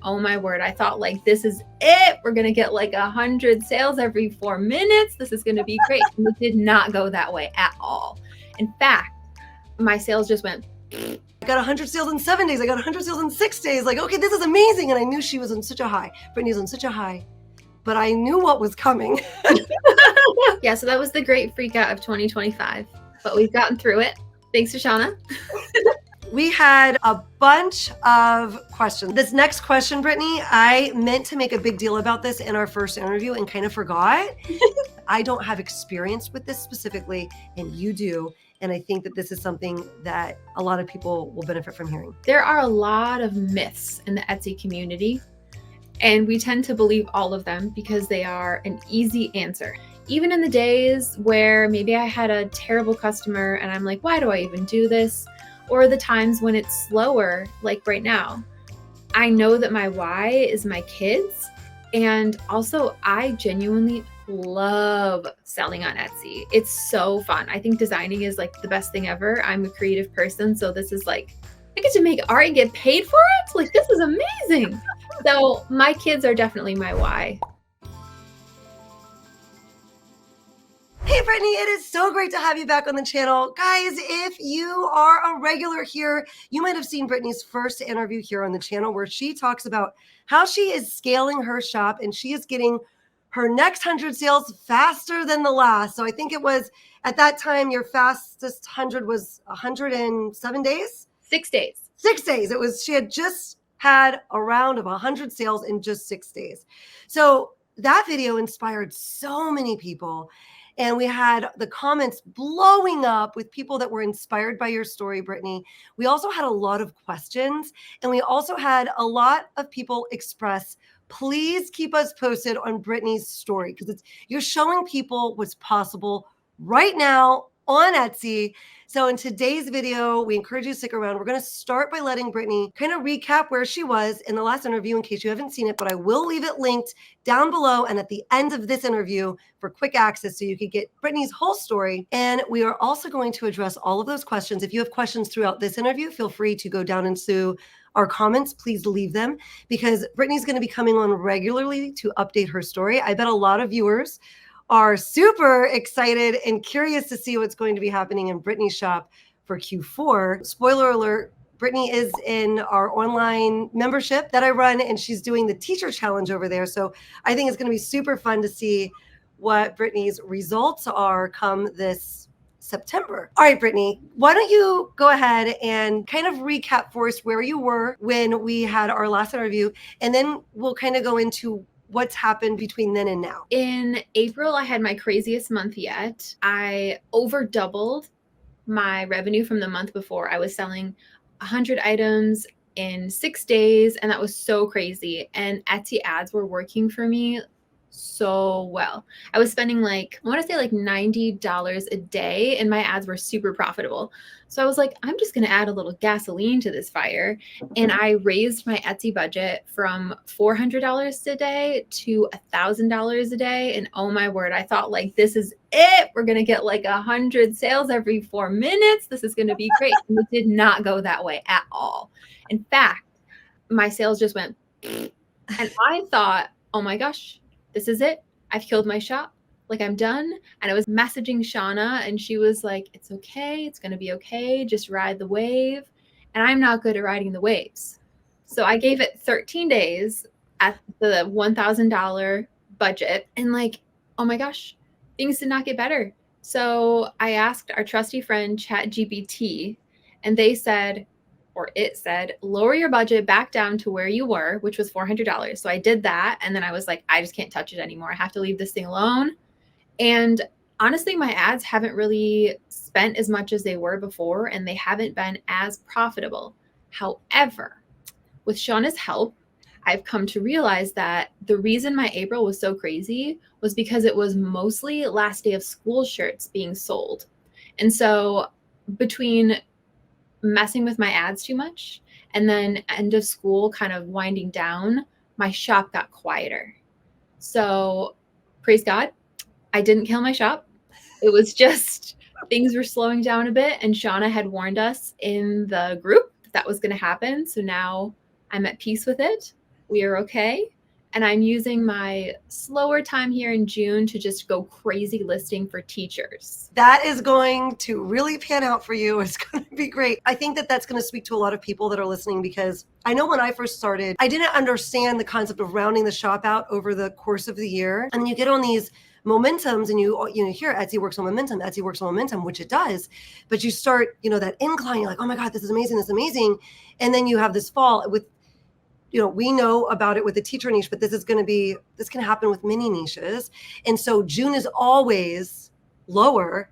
oh my word, I thought like, this is it. We're going to get like 100 sales every 4 minutes. This is going to be great. And it did not go that way at all. In fact, my sales just went. I got 100 sales in 7 days. I got 100 sales in 6 days. Like, okay, this is amazing. And I knew she was on such a high. Brittany's on such a high, but I knew what was coming. Yeah, so that was the great freak out of 2025, but we've gotten through it. Thanks, Shoshana. We had a bunch of questions. This next question, Brittany, I meant to make a big deal about this in our first interview and kind of forgot. I don't have experience with this specifically, and you do. And I think that this is something that a lot of people will benefit from hearing. There are a lot of myths in the Etsy community, and we tend to believe all of them because they are an easy answer. Even in the days where maybe I had a terrible customer and I'm like, why do I even do this? Or the times when it's slower, like right now, I know that my why is my kids. And also I genuinely love selling on Etsy. It's so fun. I think designing is like the best thing ever. I'm a creative person. So this is like, I get to make art and get paid for it. Like, this is amazing. So my kids are definitely my why. Hey, Brittany, it is so great to have you back on the channel. Guys, if you are a regular here, you might have seen Brittany's first interview here on the channel where she talks about how she is scaling her shop and she is getting her next 100 sales faster than the last. So I think it was at that time, your fastest 100 was 107 days? 6 days. 6 days. She had just had a round of 100 sales in just 6 days. So that video inspired so many people. And we had the comments blowing up with people that were inspired by your story, Brittany. We also had a lot of questions, and we also had a lot of people express, please keep us posted on Brittany's story, because you're showing people what's possible right now on Etsy. So in today's video, we encourage you to stick around. We're going to start by letting Brittany kind of recap where she was in the last interview in case you haven't seen it, but I will leave it linked down below and at the end of this interview for quick access so you can get Brittany's whole story. And we are also going to address all of those questions. If you have questions throughout this interview, feel free to go down into our comments. Please leave them because Brittany's going to be coming on regularly to update her story. I bet a lot of viewers are super excited and curious to see what's going to be happening in Brittany's shop for Q4. Spoiler alert, Brittany is in our online membership that I run, and she's doing the teacher challenge over there. So I think it's going to be super fun to see what Brittany's results are come this September. All right, Brittany, why don't you go ahead and kind of recap for us where you were when we had our last interview, and then we'll kind of go into what's happened between then and now. In April, I had my craziest month yet. I over doubled my revenue from the month before. I was selling 100 items in 6 days, and that was so crazy. And Etsy ads were working for me so well. I was spending like, I want to say like $90 a day, and my ads were super profitable. So I was like, I'm just going to add a little gasoline to this fire. And I raised my Etsy budget from $400 a day to $1,000 a day. And oh my word, I thought like, this is it. We're going to get like 100 sales every 4 minutes. This is going to be great. And it did not go that way at all. In fact, my sales just went, and I thought, oh my gosh, this is it. I've killed my shop. Like, I'm done. And I was messaging Shauna, and she was like, it's okay. It's going to be okay. Just ride the wave. And I'm not good at riding the waves. So I gave it 13 days at the $1,000 budget. And like, oh my gosh, things did not get better. So I asked our trusty friend ChatGPT, and they said, or it said, lower your budget back down to where you were, which was $400. So I did that. And then I was like, I just can't touch it anymore. I have to leave this thing alone. And honestly, my ads haven't really spent as much as they were before, and they haven't been as profitable. However, with Shauna's help, I've come to realize that the reason my April was so crazy was because it was mostly last day of school shirts being sold. And so between messing with my ads too much and then end of school kind of winding down, my shop got quieter. So praise God, I didn't kill my shop. It was just things were slowing down a bit, and Shauna had warned us in the group that was going to happen. So now I'm at peace with it. We are okay. And I'm using my slower time here in June to just go crazy listing for teachers. That is going to really pan out for you. It's going to be great. I think that that's going to speak to a lot of people that are listening, because I know when I first started, I didn't understand the concept of rounding the shop out over the course of the year. And you get on these momentums and you hear Etsy works on momentum, Etsy works on momentum, which it does. But you start, that incline, you're like, oh my God, this is amazing, this is amazing. And then you have this fall with, we know about it with the teacher niche, but this can happen with many niches. And so June is always lower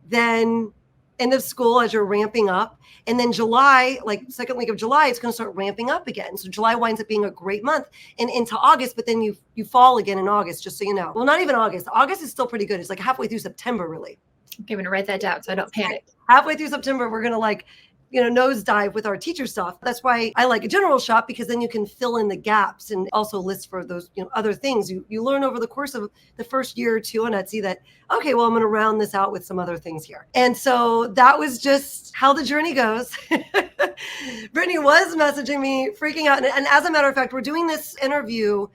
than end of school as you're ramping up. And then July, like second week of July, it's going to start ramping up again. So July winds up being a great month and into August, but then you fall again in August, just so you know. Well, not even August. August is still pretty good. It's like halfway through September, really. Okay, I'm going to write that down so I don't panic. Halfway through September, we're going to nosedive with our teacher stuff. That's why I like a general shop, because then you can fill in the gaps and also list for those, other things. You learn over the course of the first year or two on Etsy that, okay, well, I'm going to round this out with some other things here. And so that was just how the journey goes. Brittany was messaging me, freaking out. And as a matter of fact, we're doing this interview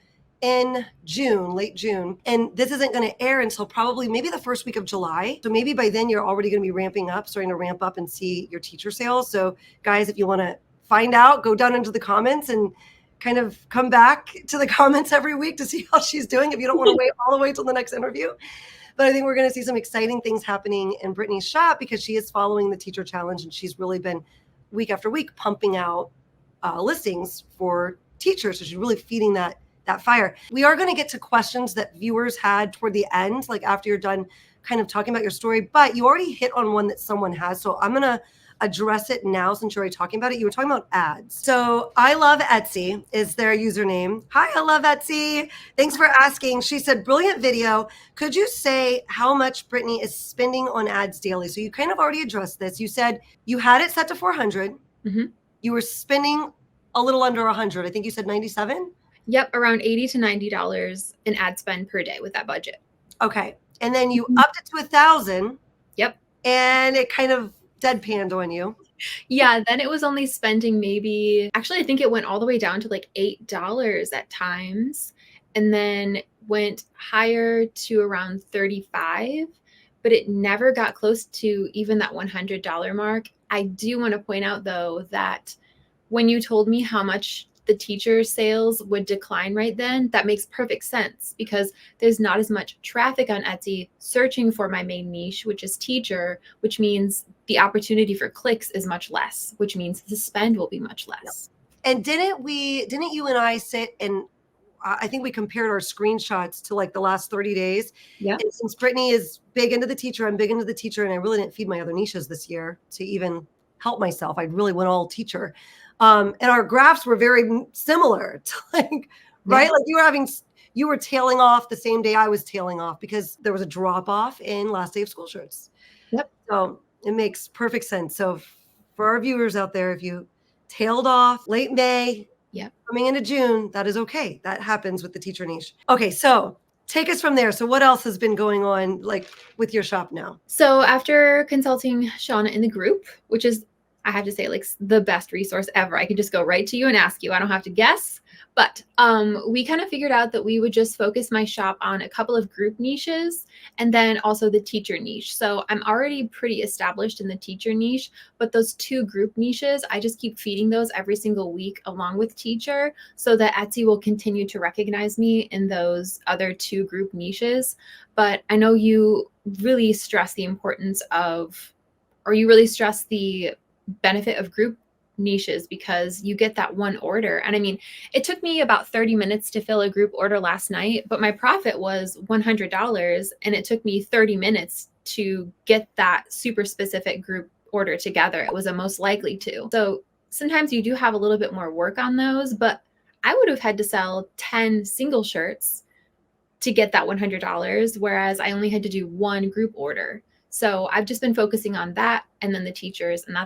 in June, late June. And this isn't going to air until probably maybe the first week of July. So maybe by then you're already going to be starting to ramp up and see your teacher sales. So guys, if you want to find out, go down into the comments and kind of come back to the comments every week to see how she's doing, if you don't want to wait all the way till the next interview. But I think we're going to see some exciting things happening in Brittany's shop, because she is following the teacher challenge, and she's really been week after week pumping out listings for teachers. So she's really feeding that fire. We are going to get to questions that viewers had toward the end, like after you're done kind of talking about your story, but you already hit on one that someone has. So I'm going to address it now since you're already talking about it. You were talking about ads. So I love Etsy is their username. Hi, I love Etsy. Thanks for asking. She said, brilliant video. Could you say how much Brittany is spending on ads daily? So you kind of already addressed this. You said you had it set to 400. Mm-hmm. You were spending a little under 100. I think you said 97. Yep, around $80 to $90 in ad spend per day with that budget. Okay. And then you upped it to 1,000. Yep. And it kind of deadpanned on you. Yeah, then it was only spending I think it went all the way down to like $8 at times, and then went higher to around 35, but it never got close to even that $100 mark. I do want to point out though that when you told me how much the teacher sales would decline right then, that makes perfect sense, because there's not as much traffic on Etsy searching for my main niche, which is teacher, which means the opportunity for clicks is much less, which means the spend will be much less. And didn't you and I sit and I think we compared our screenshots to like the last 30 days. Yeah. And since Brittany is big into the teacher, I'm big into the teacher, and I really didn't feed my other niches this year to even help myself. I really went all teacher. And our graphs were very similar to right? Like you were tailing off the same day I was tailing off, because there was a drop off in last day of school shirts. Yep. So it makes perfect sense. So for our viewers out there, if you tailed off late May, coming into June, that is okay. That happens with the teacher niche. Okay. So take us from there. So what else has been going on like with your shop now? So after consulting Shauna in the group, which is, I have to say, like the best resource ever. I could just go right to you and ask you. I don't have to guess. But we kind of figured out that we would just focus my shop on a couple of group niches and then also the teacher niche. So I'm already pretty established in the teacher niche, but those two group niches, I just keep feeding those every single week along with teacher, so that Etsy will continue to recognize me in those other two group niches. But I know you really stress the importance of, or you really stress the benefit of group niches, because you get that one order. And I mean, it took me about 30 minutes to fill a group order last night, but my profit was $100, and it took me 30 minutes to get that super specific group order together. It was a most likely to. So sometimes you do have a little bit more work on those, but I would have had to sell 10 single shirts to get that $100, whereas I only had to do one group order. So I've just been focusing on that and then the teachers, and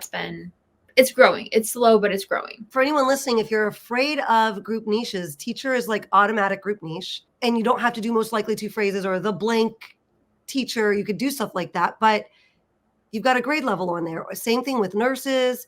it's growing. It's slow, but it's growing. For anyone listening, if you're afraid of group niches, teacher is like automatic group niche, and you don't have to do most likely to phrases or the blank teacher. You could do stuff like that, but you've got a grade level on there. Same thing with nurses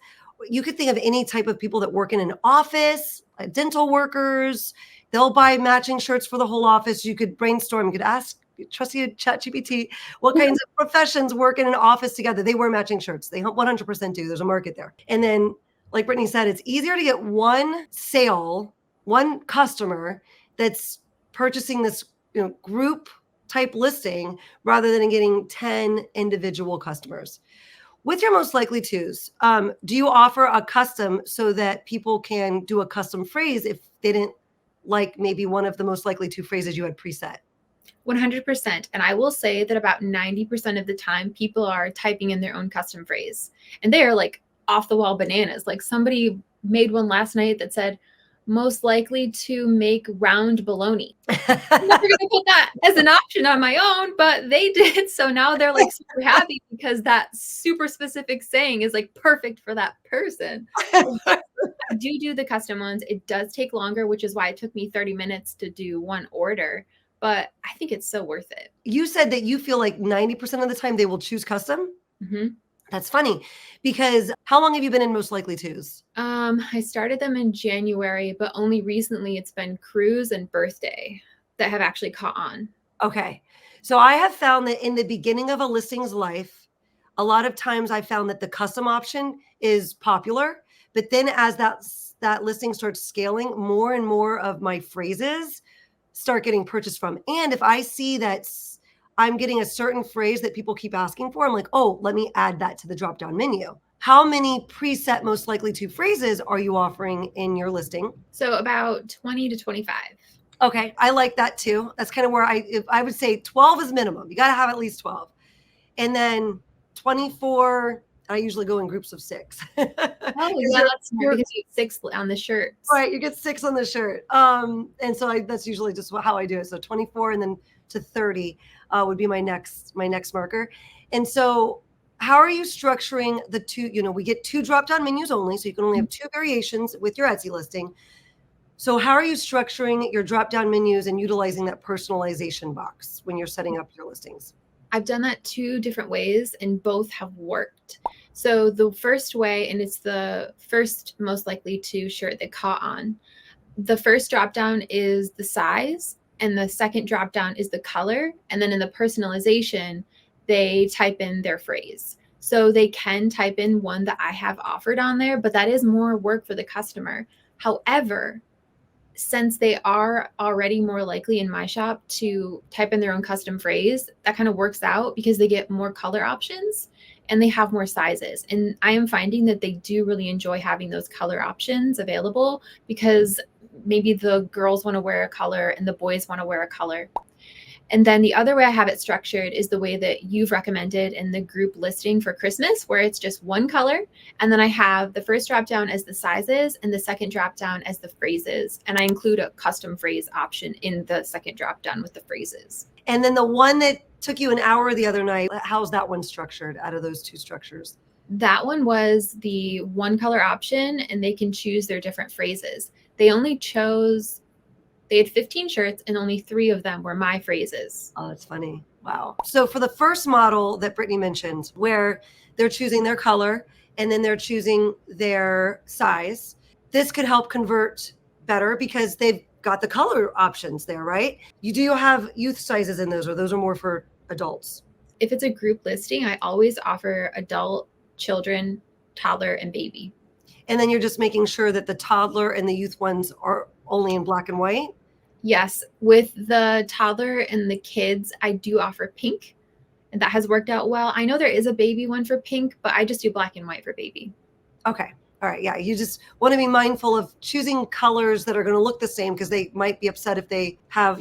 you could think of any type of people that work in an office, dental workers, they'll buy matching shirts for the whole office. You could brainstorm, you could ask trusty ChatGPT what kinds of professions work in an office together. They wear matching shirts. They 100% do. There's a market there. And then, like Brittany said, it's easier to get one sale, one customer that's purchasing this, group type listing rather than getting 10 individual customers. With your most likely twos, do you offer a custom so that people can do a custom phrase if they didn't like maybe one of the most likely two phrases you had preset? 100%. And I will say that about 90% of the time, people are typing in their own custom phrase. And they are like off the wall bananas. Like somebody made one last night that said, most likely to make round bologna. I'm never going to put that as an option on my own, but they did. So now they're like super happy because that super specific saying is like perfect for that person. I do the custom ones. It does take longer, which is why it took me 30 minutes to do one order, but I think it's so worth it. You said that you feel like 90% of the time they will choose custom. Mm-hmm. That's funny because how long have you been in most likely twos? I started them in January, but only recently it's been cruise and birthday that have actually caught on. Okay. So I have found that in the beginning of a listing's life, a lot of times I found that the custom option is popular, but then as that listing starts scaling, more and more of my phrases start getting purchased from. And if I see that I'm getting a certain phrase that people keep asking for, I'm like, oh, let me add that to the drop-down menu. How many preset most likely to phrases are you offering in your listing? So about 20 to 25. Okay, I like that too. That's kind of where I would say 12 is minimum. You got to have at least 12. And then 24, I usually go in groups of 6. Oh, yeah, that's smart because you get 6 on the shirts. Right, you get 6 on the shirt. And so that's usually just how I do it. So 24 and then to 30 would be my next marker. And so how are you structuring the two? We get 2 drop-down menus only, so you can only have 2 variations with your Etsy listing. So how are you structuring your drop-down menus and utilizing that personalization box when you're setting up your listings? I've done that 2 different ways and both have worked. So the first way, and it's the first most likely to shirt that caught on, the first drop-down is the size and the second drop-down is the color. And then in the personalization, they type in their phrase. So they can type in one that I have offered on there, but that is more work for the customer. However, since they are already more likely in my shop to type in their own custom phrase, that kind of works out because they get more color options and they have more sizes. And I am finding that they do really enjoy having those color options available because maybe the girls want to wear a color and the boys want to wear a color. And then the other way I have it structured is the way that you've recommended in the group listing for Christmas, where it's just one color. And then I have the first drop down as the sizes and the second drop down as the phrases. And I include a custom phrase option in the second drop down with the phrases. And then the one that took you an hour the other night, how's that one structured out of those 2 structures? That one was the one color option and they can choose their different phrases. They had 15 shirts and only 3 of them were my phrases. Oh, that's funny. Wow. So for the first model that Brittany mentioned, where they're choosing their color and then they're choosing their size, this could help convert better because they've got the color options there, right? You do have youth sizes in those, or those are more for adults? If it's a group listing, I always offer adult, children, toddler, and baby. And then you're just making sure that the toddler and the youth ones are only in black and white? Yes, with the toddler and the kids, I do offer pink, and that has worked out well. I know there is a baby one for pink, but I just do black and white for baby. Okay. All right. Yeah. You just want to be mindful of choosing colors that are going to look the same because they might be upset if they have,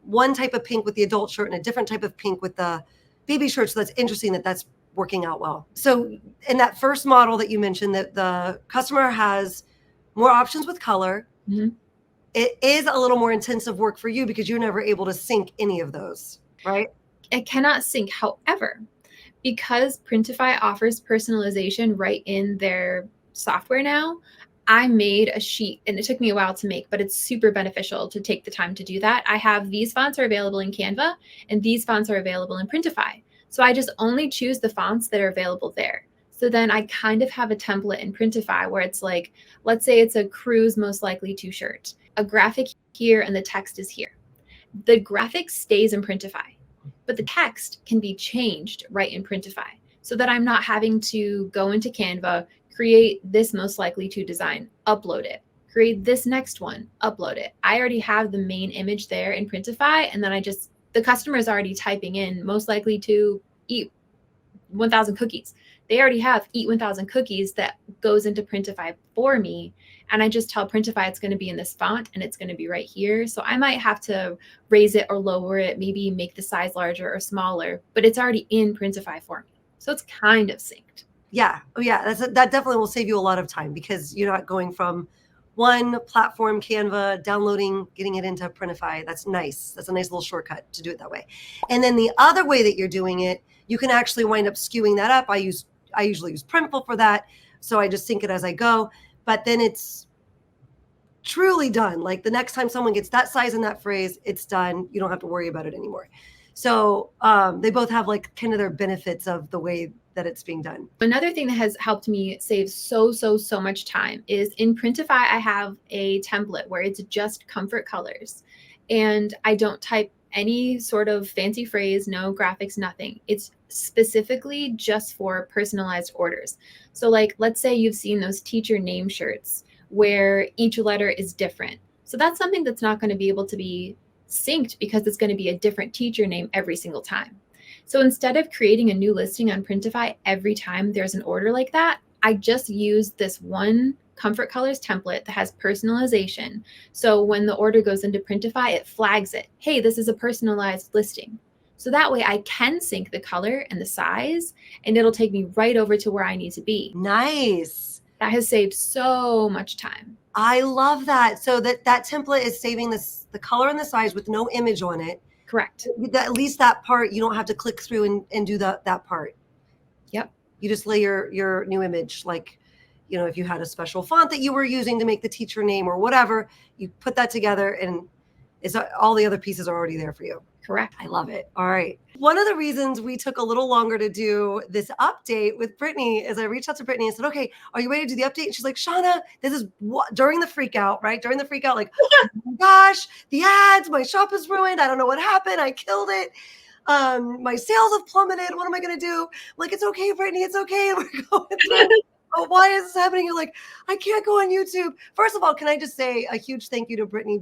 one type of pink with the adult shirt and a different type of pink with the baby shirt. So that's interesting that's working out well. So in that first model that you mentioned, that the customer has more options with color. Mm-hmm. It is a little more intensive work for you because you're never able to sync any of those, right? It cannot sync. However, because Printify offers personalization right in their software now, I made a sheet and it took me a while to make, but it's super beneficial to take the time to do that. I have these fonts are available in Canva and these fonts are available in Printify. So I just only choose the fonts that are available there. So then I kind of have a template in Printify where it's like, let's say it's a cruise most likely to shirt, a graphic here and the text is here. The graphic stays in Printify, but the text can be changed right in Printify so that I'm not having to go into Canva, create this most likely to design, upload it, create this next one, upload it. I already have the main image there in Printify, and then the customer is already typing in most likely to eat 1,000 cookies. They already have eat 1,000 cookies that goes into Printify for me. And I just tell Printify it's going to be in this font and it's going to be right here. So I might have to raise it or lower it, maybe make the size larger or smaller, but it's already in Printify for me. So it's kind of synced. Yeah. Oh, yeah. That definitely will save you a lot of time because you're not going from one platform, Canva, downloading, getting it into Printify. That's nice. That's a nice little shortcut to do it that way. And then the other way that you're doing it, you can actually wind up skewing that up. I usually use Printful for that. So I just sync it as I go, but then it's truly done. Like the next time someone gets that size in that phrase, it's done. You don't have to worry about it anymore. So they both have like kind of their benefits of the way that it's being done. Another thing that has helped me save so much time is in Printify, I have a template where it's just comfort colors and I don't type any sort of fancy phrase, no graphics, nothing. It's specifically just for personalized orders. So like, let's say you've seen those teacher name shirts where each letter is different. So that's something that's not going to be able to be synced because it's going to be a different teacher name every single time. So instead of creating a new listing on Printify every time there's an order like that, I just use this one Comfort Colors template that has personalization. So when the order goes into Printify, it flags it. Hey, this is a personalized listing. So that way I can sync the color and the size, and it'll take me right over to where I need to be. Nice. That has saved so much time. I love that. So that template is saving the color and the size with no image on it. Correct. At least that part, you don't have to click through and do that part. Yep. You just lay your new image, like, if you had a special font that you were using to make the teacher name or whatever, you put that together and all the other pieces are already there for you. Correct. I love it. All right. One of the reasons we took a little longer to do this update with Brittany is I reached out to Brittany and said, okay, are you ready to do the update? And she's like, Shauna, this is during the freak out, right? During the freak out, like, oh my gosh, the ads, my shop is ruined. I don't know what happened. I killed it. My sales have plummeted. What am I going to do? I'm like, it's okay, Brittany. It's okay. We're going through. Oh, why is this happening? You're like, I can't go on YouTube. First of all, can I just say a huge thank you to Brittany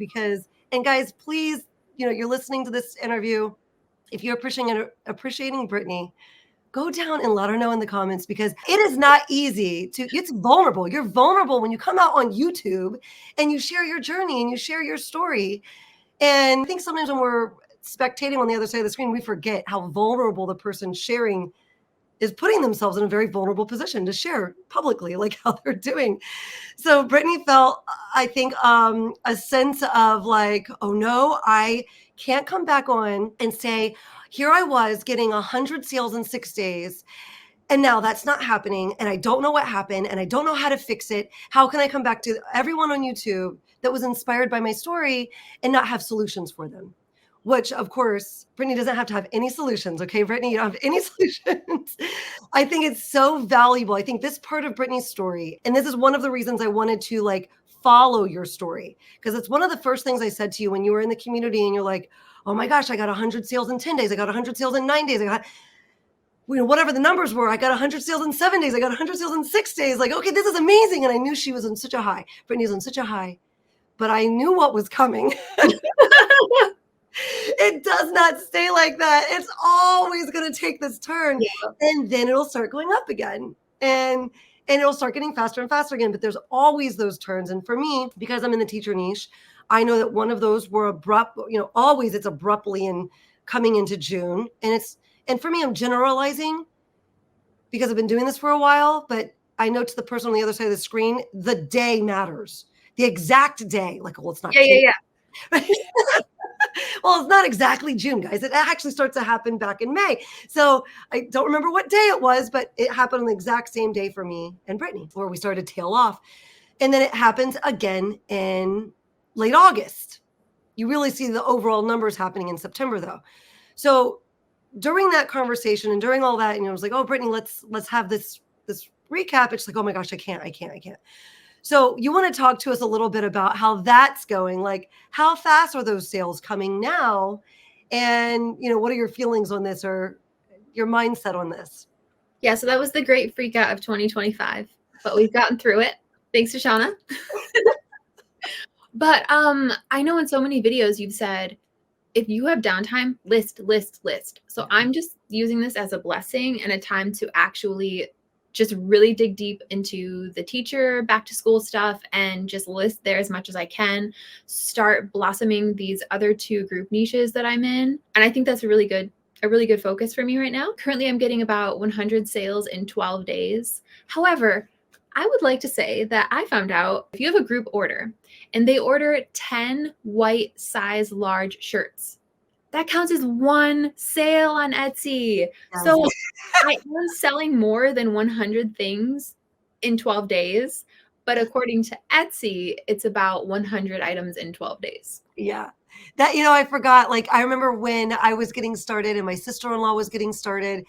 and guys, please, you're listening to this interview. If you're appreciating Brittany, go down and let her know in the comments because it is not easy it's vulnerable. You're vulnerable when you come out on YouTube and you share your journey and you share your story. And I think sometimes when we're spectating on the other side of the screen, we forget how vulnerable the person sharing is putting themselves in a very vulnerable position to share publicly, like how they're doing. So Brittany felt, I think, a sense of like, oh no, I can't come back on and say, here I was getting 100 sales in 6 days. And now that's not happening. And I don't know what happened. And I don't know how to fix it. How can I come back to everyone on YouTube that was inspired by my story and not have solutions for them? Which, of course, Brittany doesn't have to have any solutions. Okay, Brittany, you don't have any solutions. I think it's so valuable. I think this part of Brittany's story, and this is one of the reasons I wanted to like follow your story, because it's one of the first things I said to you when you were in the community and you're like, oh my gosh, I got 100 sales in 10 days. I got 100 sales in 9 days. I got, whatever the numbers were, I got 100 sales in 7 days. I got 100 sales in 6 days. Like, okay, this is amazing. And I knew she was on such a high. Brittany was on such a high, but I knew what was coming. It does not stay like that. It's always going to take this turn, and then it'll start going up again, and it'll start getting faster and faster again. But there's always those turns. And for me, because I'm in the teacher niche, I know that one of those were abrupt. Always it's abruptly in coming into June, and for me, I'm generalizing because I've been doing this for a while. But I know to the person on the other side of the screen, the day matters, the exact day. Like, well, it's not. Yeah. Well, it's not exactly June, guys. It actually starts to happen back in May. So I don't remember what day it was, but it happened on the exact same day for me and Brittany, where we started to tail off. And then it happens again in late August. You really see the overall numbers happening in September, though. So during that conversation and during all that, I was like, oh, Brittany, let's have this this recap, it's like, oh my gosh, I can't. So you want to talk to us a little bit about how that's going? Like, how fast are those sales coming now? And, what are your feelings on this or your mindset on this? Yeah, so that was the great freak out of 2025, but we've gotten through it. Thanks to Shauna. But I know in so many videos you've said, if you have downtime, list. So I'm just using this as a blessing and a time to actually just really dig deep into the teacher back to school stuff and just list there as much as I can, start blossoming these other 2 group niches that I'm in. And I think that's a really good focus for me right now. Currently, I'm getting about 100 sales in 12 days. However, I would like to say that I found out if you have a group order and they order 10 white size large shirts, that counts as 1 sale on Etsy. So I am selling more than 100 things in 12 days, but according to Etsy, it's about 100 items in 12 days. Yeah. That, I forgot, like, I remember when I was getting started and my sister-in-law was getting started,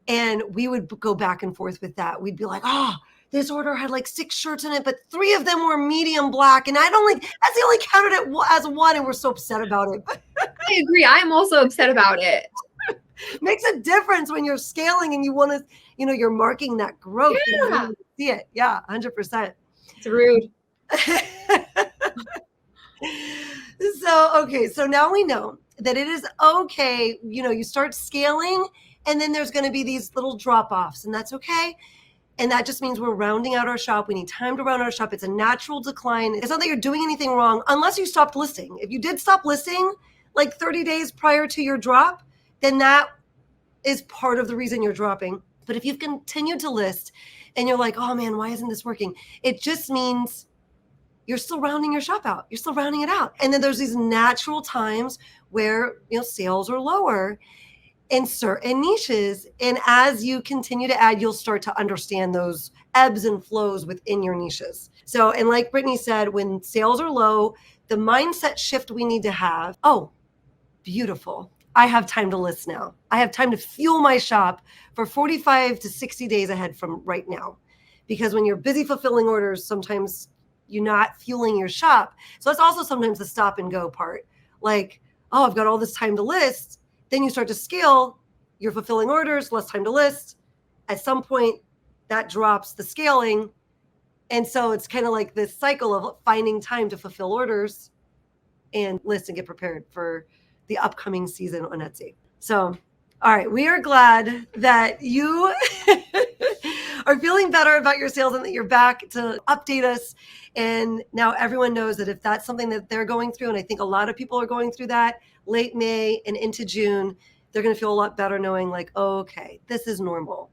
and we would go back and forth with that. We'd be like, oh, this order had like 6 shirts in it, but 3 of them were medium black. And that's the only counted it as 1. And we're so upset about it. I agree. I'm also upset about it. Makes a difference when you're scaling and you want to, you're marking that growth. Yeah. You see it. Yeah, 100%. It's rude. So now we know that it is okay. You start scaling and then there's going to be these little drop-offs, and that's okay. And that just means we're rounding out our shop. We need time to round our shop. It's a natural decline. It's not that you're doing anything wrong unless you stopped listing. If you did stop listing like 30 days prior to your drop, then that is part of the reason you're dropping. But if you've continued to list and you're like, oh man, why isn't this working? It just means you're still rounding your shop out. You're still rounding it out. And then there's these natural times where, sales are lower in certain niches. And as you continue to add, you'll start to understand those ebbs and flows within your niches. So, and like Brittany said, when sales are low, the mindset shift we need to have, oh, beautiful. I have time to list now. I have time to fuel my shop for 45 to 60 days ahead from right now. Because when you're busy fulfilling orders, sometimes you're not fueling your shop. So that's also sometimes the stop and go part. Like, oh, I've got all this time to list. Then you start to scale, you're fulfilling orders, less time to list. At some point, that drops the scaling. And so it's kind of like this cycle of finding time to fulfill orders and list and get prepared for the upcoming season on Etsy. So, all right, we are glad that you are feeling better about your sales and that you're back to update us. And now everyone knows that if that's something that they're going through, and I think a lot of people are going through that late May and into June, they're going to feel a lot better knowing like, oh, okay, this is normal.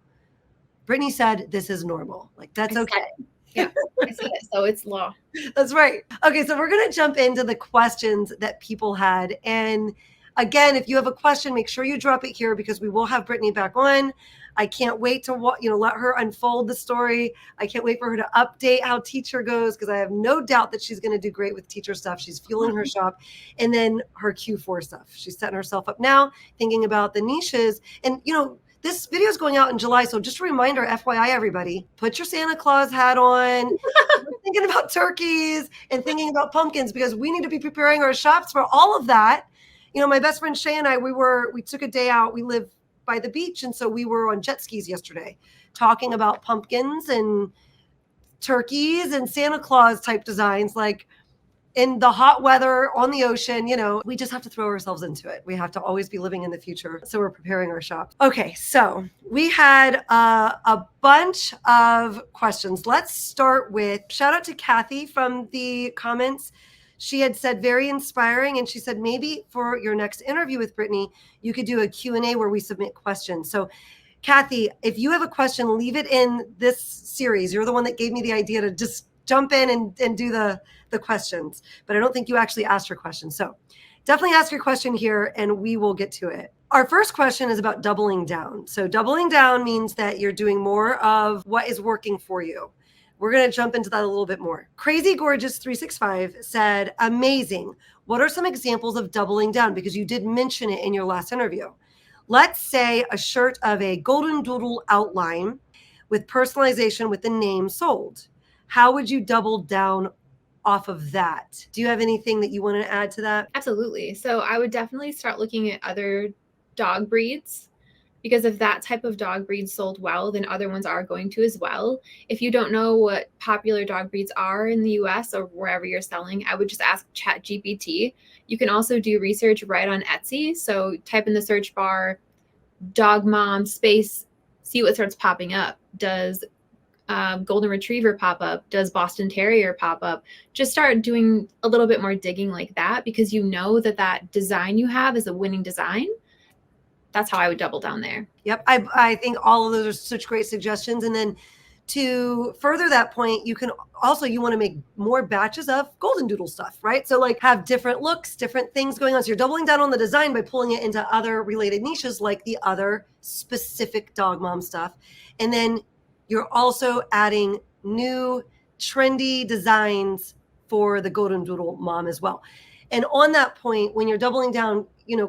Brittany said, this is normal. Like, that's okay. Yeah, I said it, so it's law. That's right. Okay, so we're going to jump into the questions that people had. And again, if you have a question, make sure you drop it here because we will have Brittany back on. I can't wait to let her unfold the story. I can't wait for her to update how teacher goes because I have no doubt that she's going to do great with teacher stuff. She's fueling her shop and then her Q4 stuff. She's setting herself up now, thinking about the niches. And, this video is going out in July. So just a reminder, FYI, everybody, put your Santa Claus hat on, thinking about turkeys and thinking about pumpkins because we need to be preparing our shops for all of that. My best friend Shay and I, we took a day out. We live by the beach. And so we were on jet skis yesterday talking about pumpkins and turkeys and Santa Claus type designs, like in the hot weather on the ocean. We just have to throw ourselves into it. We have to always be living in the future. So we're preparing our shop. Okay. So we had a bunch of questions. Let's start with shout out to Kathy from the comments. She had said very inspiring. And she said, maybe for your next interview with Brittany, you could do a Q&A where we submit questions. So Kathy, if you have a question, leave it in this series. You're the one that gave me the idea to just jump in and do the questions, but I don't think you actually asked your question. So definitely ask your question here and we will get to it. Our first question is about doubling down. So doubling down means that you're doing more of what is working for you. We're going to jump into that a little bit more. Crazy Gorgeous 365 said, amazing. What are some examples of doubling down? Because you did mention it in your last interview. Let's say a shirt of a golden doodle outline with personalization with the name sold. How would you double down off of that? Do you have anything that you want to add to that? Absolutely. So I would definitely start looking at other dog breeds, because if that type of dog breed sold well, then other ones are going to as well. If you don't know what popular dog breeds are in the US or wherever you're selling, I would just ask ChatGPT. You can also do research right on Etsy. So type in the search bar dog mom space, see what starts popping up. Does golden retriever pop up? Does Boston Terrier pop up? Just start doing a little bit more digging like that, because you know that that design you have is a winning design. That's how I would double down there. Yep. I think all of those are such great suggestions. And then to further that point, you can also, you want to make more batches of golden doodle stuff, right? So like have different looks, different things going on. So you're doubling down on the design by pulling it into other related niches, like the other specific dog mom stuff. And then you're also adding new trendy designs for the golden doodle mom as well. And on that point, when you're doubling down,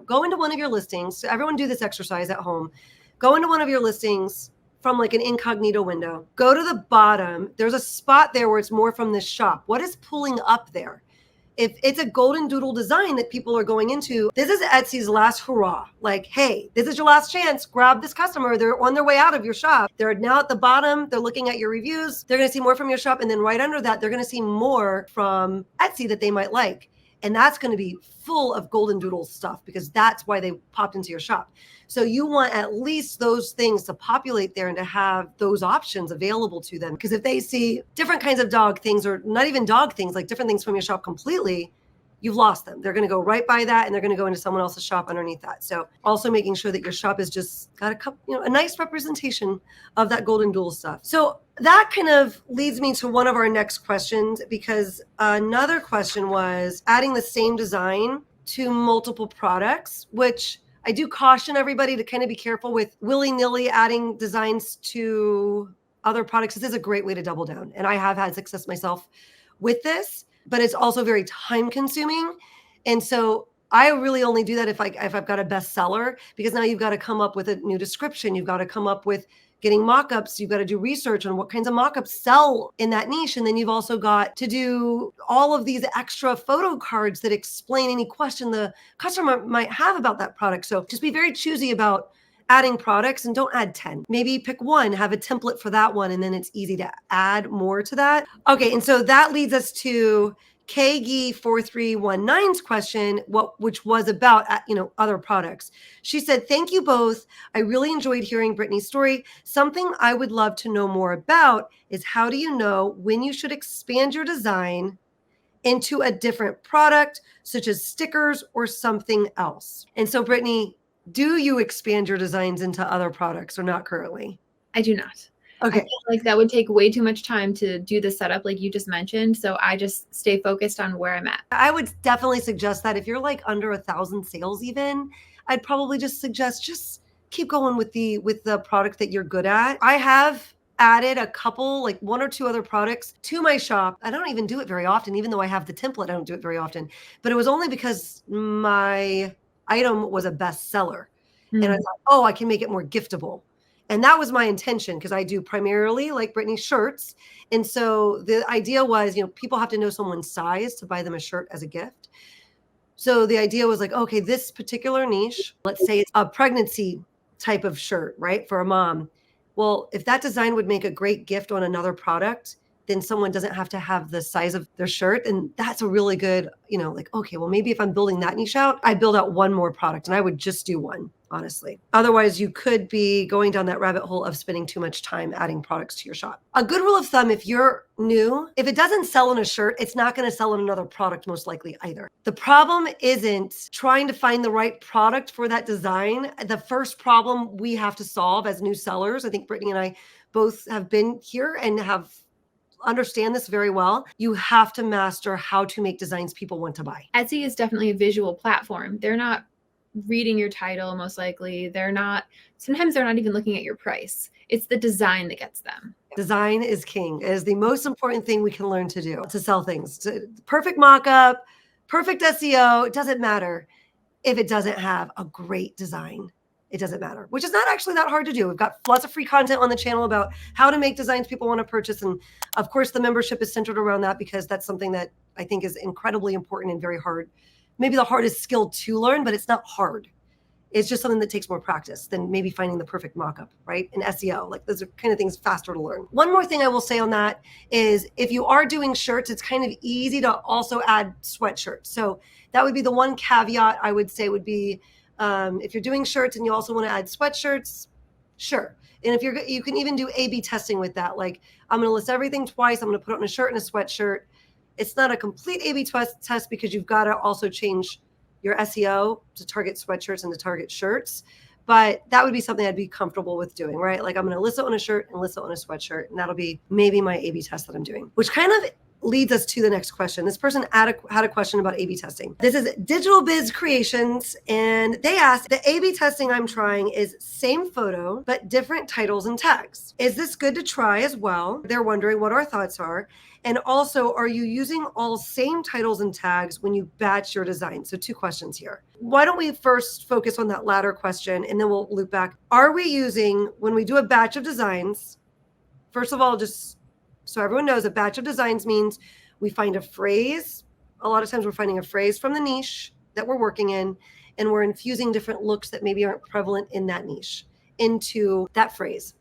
go into one of your listings. So everyone do this exercise at home. Go into one of your listings from like an incognito window. Go to the bottom. There's a spot there where it's more from this shop. What is pulling up there? If it's a golden doodle design that people are going into, this is Etsy's last hurrah. Like, hey, this is your last chance. Grab this customer. They're on their way out of your shop. They're now at the bottom. They're looking at your reviews. They're going to see more from your shop. And then right under that, they're going to see more from Etsy that they might like. And that's going to be full of golden doodle stuff, because that's why they popped into your shop. So you want at least those things to populate there and to have those options available to them. Because if they see different kinds of dog things, or not even dog things, like different things from your shop completely, you've lost them. They're going to go right by that, and they're going to go into someone else's shop underneath that. So also making sure that your shop has just got a couple, a nice representation of that golden doodle stuff. So that kind of leads me to one of our next questions, because another question was adding the same design to multiple products, which I do caution everybody to kind of be careful with willy-nilly adding designs to other products. This is a great way to double down. And I have had success myself with this, but it's also very time consuming. And so I really only do that if I've got a bestseller, because now you've got to come up with a new description. You've got to come up with getting mock-ups. You've got to do research on what kinds of mock-ups sell in that niche. And then you've also got to do all of these extra photo cards that explain any question the customer might have about that product. So just be very choosy about adding products, and don't add 10. Maybe pick one, have a template for that one, and then it's easy to add more to that. Okay, and so that leads us to KG4319's question, which was about other products. She said, "Thank you both. I really enjoyed hearing Brittany's story. Something I would love to know more about is, how do you know when you should expand your design into a different product, such as stickers or something else?" And so, Brittany, do you expand your designs into other products, or not currently? I do not. Okay. I feel like that would take way too much time to do the setup like you just mentioned. So I just stay focused on where I'm at. I would definitely suggest that if you're like under 1,000 sales even, I'd probably just suggest just keep going with the product that you're good at. I have added a couple, like one or two other products to my shop. I don't even do it very often. Even though I have the template, I don't do it very often. But it was only because my item was a bestseller. And I thought, oh, I can make it more giftable. And that was my intention, because I do primarily, like Brittany, shirts. And so the idea was, people have to know someone's size to buy them a shirt as a gift. So the idea was like, okay, this particular niche, let's say it's a pregnancy type of shirt, right, for a mom. Well, if that design would make a great gift on another product, then someone doesn't have to have the size of their shirt. And that's a really good, like, okay, well, maybe if I'm building that niche out, I build out one more product, and I would just do one, honestly. Otherwise, you could be going down that rabbit hole of spending too much time adding products to your shop. A good rule of thumb, if you're new, if it doesn't sell in a shirt, it's not going to sell in another product, most likely either. The problem isn't trying to find the right product for that design. The first problem we have to solve as new sellers, I think Brittany and I both have been here and have understand this very well. You have to master how to make designs people want to buy. Etsy is definitely a visual platform. They're not reading your title, most likely. Sometimes they're not even looking at your price. It's the design that gets them. Design is king. It is the most important thing we can learn to do to sell things. Perfect mock-up, perfect SEO, it doesn't matter if it doesn't have a great design. it doesn't matter, which is not actually that hard to do. We've got lots of free content on the channel about how to make designs people want to purchase. And of course, the membership is centered around that because that's something that I think is incredibly important and very hard. Maybe the hardest skill to learn, but it's not hard. It's just something that takes more practice than maybe finding the perfect mockup, right? In SEO, like those are kind of things faster to learn. One more thing I will say on that is if you are doing shirts, it's kind of easy to also add sweatshirts. So that would be the one caveat I would say would be if you're doing shirts and you also want to add sweatshirts, sure. And if you can even do A/B testing with that. Like I'm going to list everything twice. I'm going to put it on a shirt and a sweatshirt. It's not a complete A/B test because you've got to also change your SEO to target sweatshirts and to target shirts. But that would be something I'd be comfortable with doing, right? Like I'm going to list it on a shirt and list it on a sweatshirt. And that'll be maybe my A/B test that I'm doing, which kind of leads us to the next question. This person had a question about A/B testing. This is Digital Biz Creations, and they asked, the A/B testing I'm trying is same photo, but different titles and tags. Is this good to try as well? They're wondering what our thoughts are. And also, are you using all same titles and tags when you batch your design? So 2 questions here. Why don't we first focus on that latter question, and then we'll loop back. Are we using, when we do a batch of designs, first of all, just so everyone knows, a batch of designs means we find a phrase. A lot of times we're finding a phrase from the niche that we're working in, and we're infusing different looks that maybe aren't prevalent in that niche into that phrase.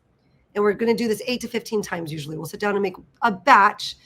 And we're going to do this 8 to 15 times usually. We'll sit down and make a batch,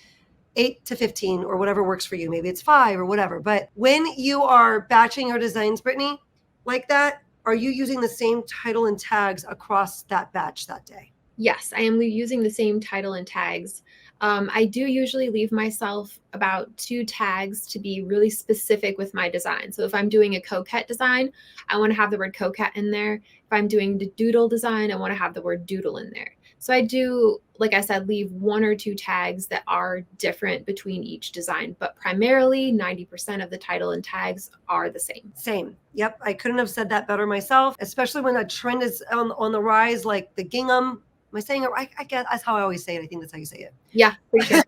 8 to 15 or whatever works for you. Maybe it's 5 or whatever. But when you are batching your designs, Brittany, like that, are you using the same title and tags across that batch that day? Yes, I am using the same title and tags. I do usually leave myself about 2 tags to be really specific with my design. So if I'm doing a coquette design, I want to have the word coquette in there. If I'm doing the doodle design, I want to have the word doodle in there. So I do, like I said, leave 1 or 2 tags that are different between each design, but primarily 90% of the title and tags are the same. Same. Yep. I couldn't have said that better myself, especially when a trend is on the rise, like the gingham. Am I saying it right? I guess that's how I always say it. I think that's how you say it. Yeah, for sure.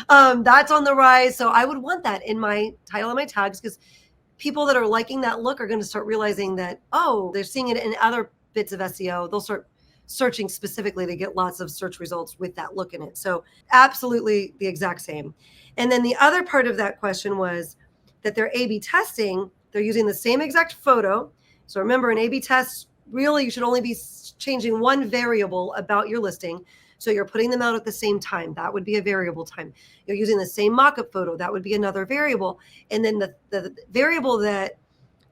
That's on the rise. So I would want that in my title and my tags because people that are liking that look are going to start realizing that, oh, they're seeing it in other bits of SEO. They'll start searching specifically to get lots of search results with that look in it. So absolutely the exact same. And then the other part of that question was that they're A/B testing. They're using the same exact photo. So remember, an A/B test, really, you should only be changing 1 variable about your listing. So you're putting them out at the same time. That would be a variable time. You're using the same mockup photo. That would be another variable. And then the variable that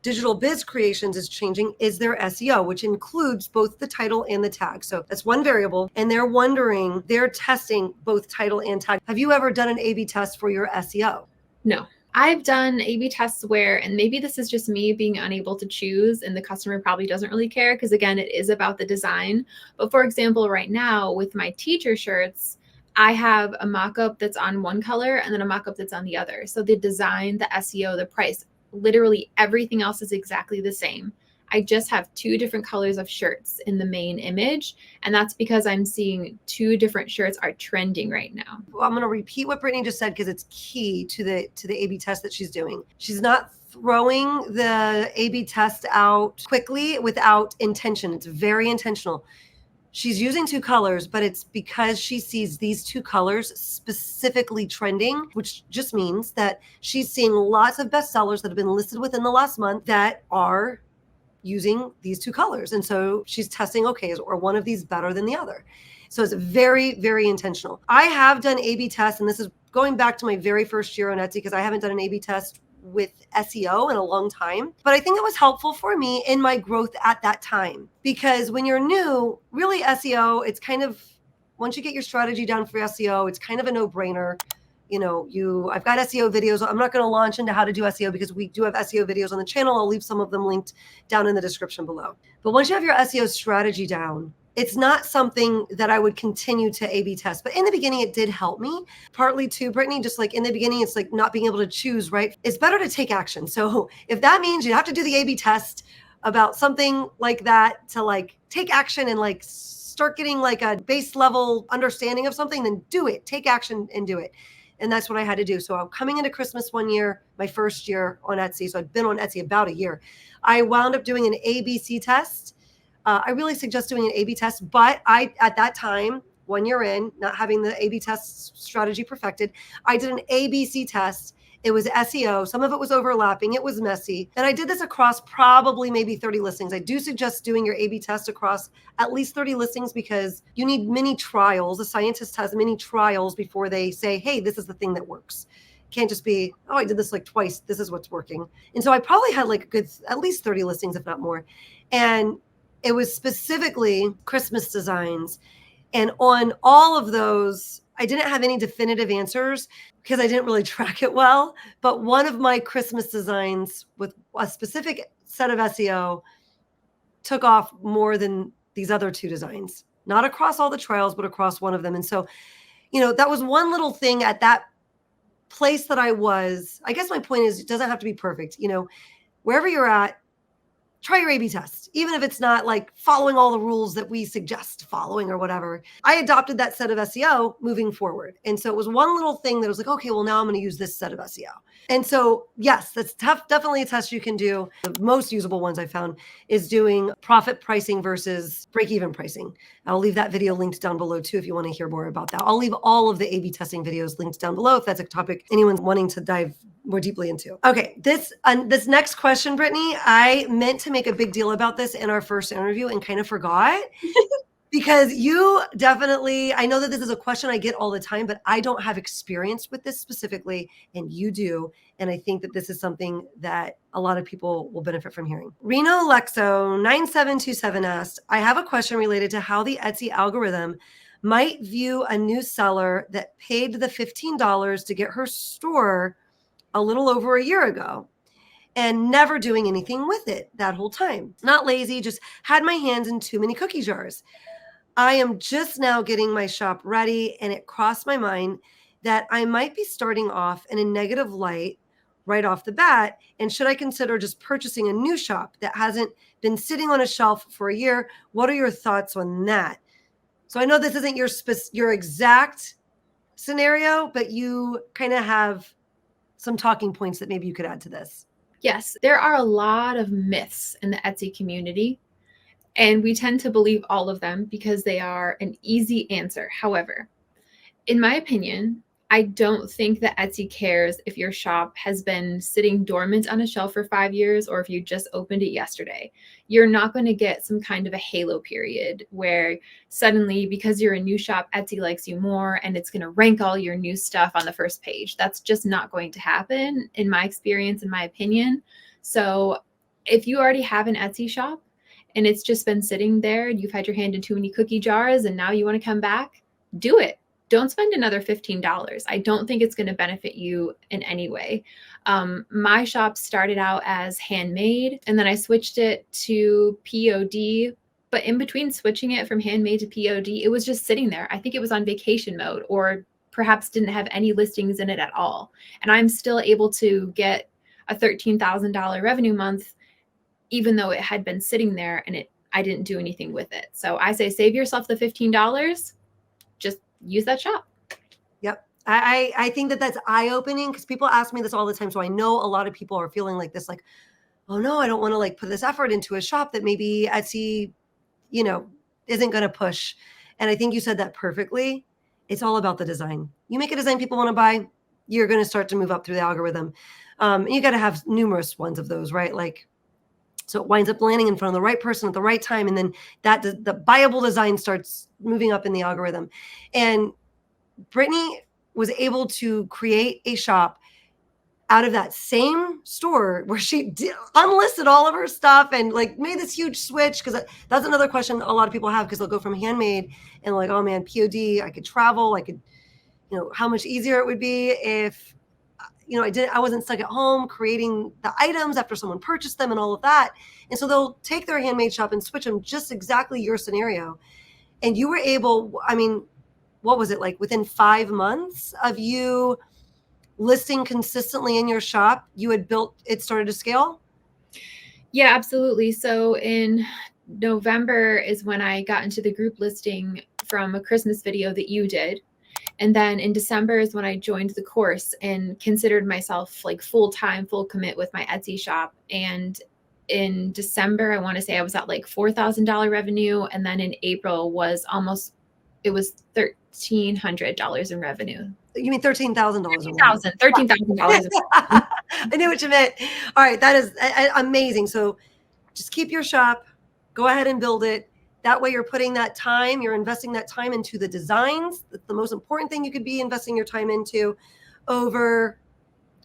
Digital Biz Creations is changing is their SEO, which includes both the title and the tag. So that's 1 variable. And they're wondering, they're testing both title and tag. Have you ever done an A/B test for your SEO? No. I've done A/B tests where, and maybe this is just me being unable to choose and the customer probably doesn't really care because again, it is about the design. But for example, right now with my teacher shirts, I have a mock-up that's on one color and then a mock-up that's on the other. So the design, the SEO, the price, literally everything else is exactly the same. I just have 2 different colors of shirts in the main image. And that's because I'm seeing 2 different shirts are trending right now. Well, I'm going to repeat what Brittany just said because it's key to the A/B test that she's doing. She's not throwing the A/B test out quickly without intention. It's very intentional. She's using 2 colors, but it's because she sees these 2 colors specifically trending, which just means that she's seeing lots of bestsellers that have been listed within the last month that are using these 2 colors. And so she's testing, okay, is or one of these better than the other? So it's very, very intentional. I have done A/B tests, and this is going back to my very first year on Etsy because I haven't done an A/B test with SEO in a long time. But I think it was helpful for me in my growth at that time because when you're new, really SEO, it's kind of, once you get your strategy down for SEO, it's kind of a no-brainer. I've got SEO videos. I'm not going to launch into how to do SEO because we do have SEO videos on the channel. I'll leave some of them linked down in the description below. But once you have your SEO strategy down, it's not something that I would continue to A/B test. But in the beginning, it did help me. Partly too, Brittany, just like in the beginning, it's like not being able to choose, right? It's better to take action. So if that means you have to do the A/B test about something like that to like take action and like start getting like a base level understanding of something, then do it. Take action and do it. And that's what I had to do. So I'm coming into Christmas one year, my first year on Etsy. So I'd been on Etsy about a year. I wound up doing an ABC test. I really suggest doing an A/B test, but at that time, 1 year in, not having the A/B test strategy perfected, I did an ABC test. It was SEO. Some of it was overlapping. It was messy. And I did this across probably maybe 30 listings. I do suggest doing your A/B test across at least 30 listings because you need mini trials. A scientist has mini trials before they say, hey, this is the thing that works. It can't just be, oh, I did this like twice. This is what's working. And so I probably had like a good, at least 30 listings, if not more. And it was specifically Christmas designs. And on all of those, I didn't have any definitive answers because I didn't really track it well. But one of my Christmas designs with a specific set of SEO took off more than these other two designs, not across all the trials, but across one of them. And so, that was one little thing at that place that I was. I guess my point is, it doesn't have to be perfect. Wherever you're at, try your A/B test, even if it's not like following all the rules that we suggest following or whatever. I adopted that set of SEO moving forward. And so it was one little thing that was like, okay, well, now I'm going to use this set of SEO. And so, yes, that's tough. Definitely a test you can do. The most usable ones I found is doing profit pricing versus break-even pricing. I'll leave that video linked down below too if you want to hear more about that. I'll leave all of the A/B testing videos linked down below if that's a topic anyone's wanting to dive more deeply into. Okay, this next question, Brittany, I meant to make a big deal about this in our first interview and kind of forgot. Because you definitely, I know that this is a question I get all the time, but I don't have experience with this specifically, and you do. And I think that this is something that a lot of people will benefit from hearing. Reno Lexo 9727 asked, I have a question related to how the Etsy algorithm might view a new seller that paid the $15 to get her store a little over a year ago and never doing anything with it that whole time. Not lazy, just had my hands in too many cookie jars. I am just now getting my shop ready, and it crossed my mind that I might be starting off in a negative light right off the bat. And should I consider just purchasing a new shop that hasn't been sitting on a shelf for a year? What are your thoughts on that? So I know this isn't your exact scenario, but you kind of have some talking points that maybe you could add to this. Yes, there are a lot of myths in the Etsy community, and we tend to believe all of them because they are an easy answer. However, in my opinion, I don't think that Etsy cares if your shop has been sitting dormant on a shelf for 5 years or if you just opened it yesterday. You're not going to get some kind of a halo period where suddenly, because you're a new shop, Etsy likes you more and it's going to rank all your new stuff on the first page. That's just not going to happen in my experience, in my opinion. So if you already have an Etsy shop and it's just been sitting there and you've had your hand in too many cookie jars and now you want to come back, do it. Don't spend another $15. I don't think it's going to benefit you in any way. My shop started out as handmade, and then I switched it to POD. But in between switching it from handmade to POD, it was just sitting there. I think it was on vacation mode, or perhaps didn't have any listings in it at all. And I'm still able to get a $13,000 revenue month, even though it had been sitting there and I didn't do anything with it. So I say save yourself the $15. Just use that shop. Yep. I think that that's eye-opening because people ask me this all the time. So I know a lot of people are feeling like this, like, oh no, I don't want to like put this effort into a shop that maybe Etsy, isn't going to push. And I think you said that perfectly. It's all about the design. You make a design people want to buy, you're going to start to move up through the algorithm. And you got to have numerous ones of those, right? Like, so it winds up landing in front of the right person at the right time. And then the buyable design starts moving up in the algorithm. And Brittany was able to create a shop out of that same store where she unlisted all of her stuff and like made this huge switch. Cause that's another question a lot of people have, because they'll go from handmade and like, oh man, POD, I could travel. I could, how much easier it would be if, I wasn't stuck at home creating the items after someone purchased them and all of that. And so they'll take their handmade shop and switch them just exactly your scenario. And you were able, what was it like within 5 months of you listing consistently in your shop, you had built, it started to scale? Yeah, absolutely. So in November is when I got into the group listing from a Christmas video that you did. And then in December is when I joined the course and considered myself like full-time, full commit with my Etsy shop. And in December, I want to say I was at like $4,000 revenue. And then in April it was $1,300 in revenue. You mean $13,000 in revenue? $13,000. I knew what you meant. All right, that is amazing. So just keep your shop, go ahead and build it. That way you're putting that time, you're investing that time into the designs. That's the most important thing you could be investing your time into over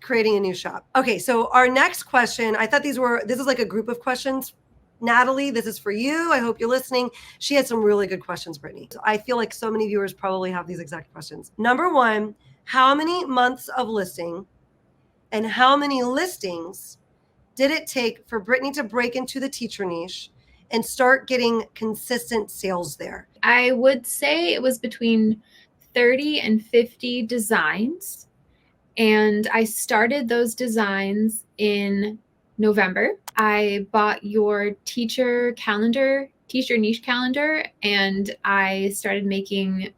creating a new shop. Okay, so our next question, I thought this is like a group of questions. Natalie, this is for you. I hope you're listening. She had some really good questions, Brittany. So I feel like so many viewers probably have these exact questions. Number one, how many months of listing and how many listings did it take for Brittany to break into the teacher niche and start getting consistent sales there? I would say it was between 30 and 50 designs. And I started those designs in November. I bought your teacher niche calendar, and I started making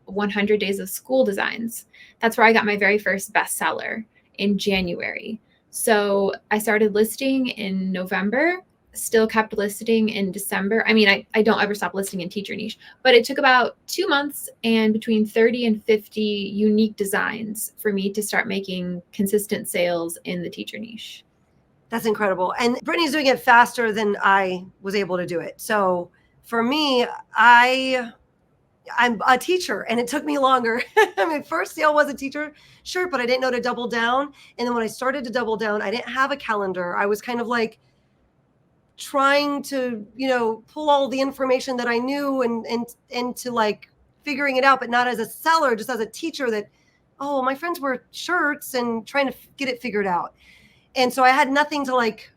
100 days of school designs. That's where I got my very first bestseller in January. So I started listing in November, still kept listing in December. I mean, I don't ever stop listing in teacher niche, but it took about 2 months and between 30 and 50 unique designs for me to start making consistent sales in the teacher niche. That's incredible. And Brittany's doing it faster than I was able to do it. So for me, I'm a teacher and it took me longer. I mean, first sale was a teacher shirt, but I didn't know to double down. And then when I started to double down, I didn't have a calendar. I was kind of like trying to, pull all the information that I knew and to like figuring it out, but not as a seller, just as a teacher that, oh, my friends wear shirts and trying to get it figured out. And so I had nothing to like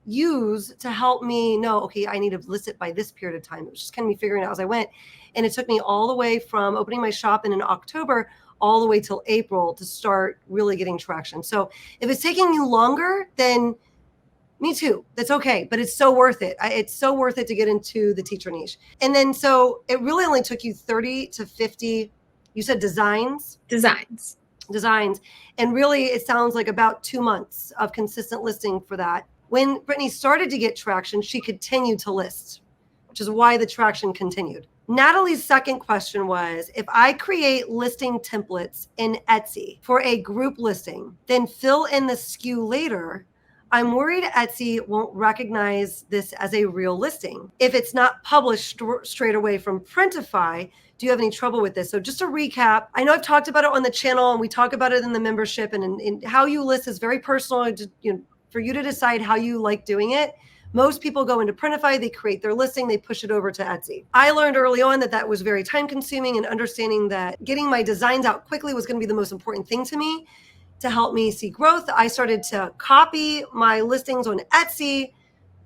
use to help me know, okay, I need to list it by this period of time. It was just kind of me figuring it out as I went. And it took me all the way from opening my shop in October all the way till April to start really getting traction. So if it's taking you longer, then me too. That's okay. But it's so worth it. It's so worth it to get into the teacher niche. And then, so it really only took you 30 to 50, you said designs. And really it sounds like about 2 months of consistent listing for that. When Brittany started to get traction, she continued to list, which is why the traction continued. Natalie's second question was, if I create listing templates in Etsy for a group listing, then fill in the SKU later, I'm worried Etsy won't recognize this as a real listing. If it's not published straight away from Printify, do you have any trouble with this? So just to recap, I know I've talked about it on the channel and we talk about it in the membership, and how you list is very personal, for you to decide how you like doing it. Most people go into Printify, they create their listing, they push it over to Etsy. I learned early on that was very time consuming, and understanding that getting my designs out quickly was going to be the most important thing to me to help me see growth. I started to copy my listings on Etsy,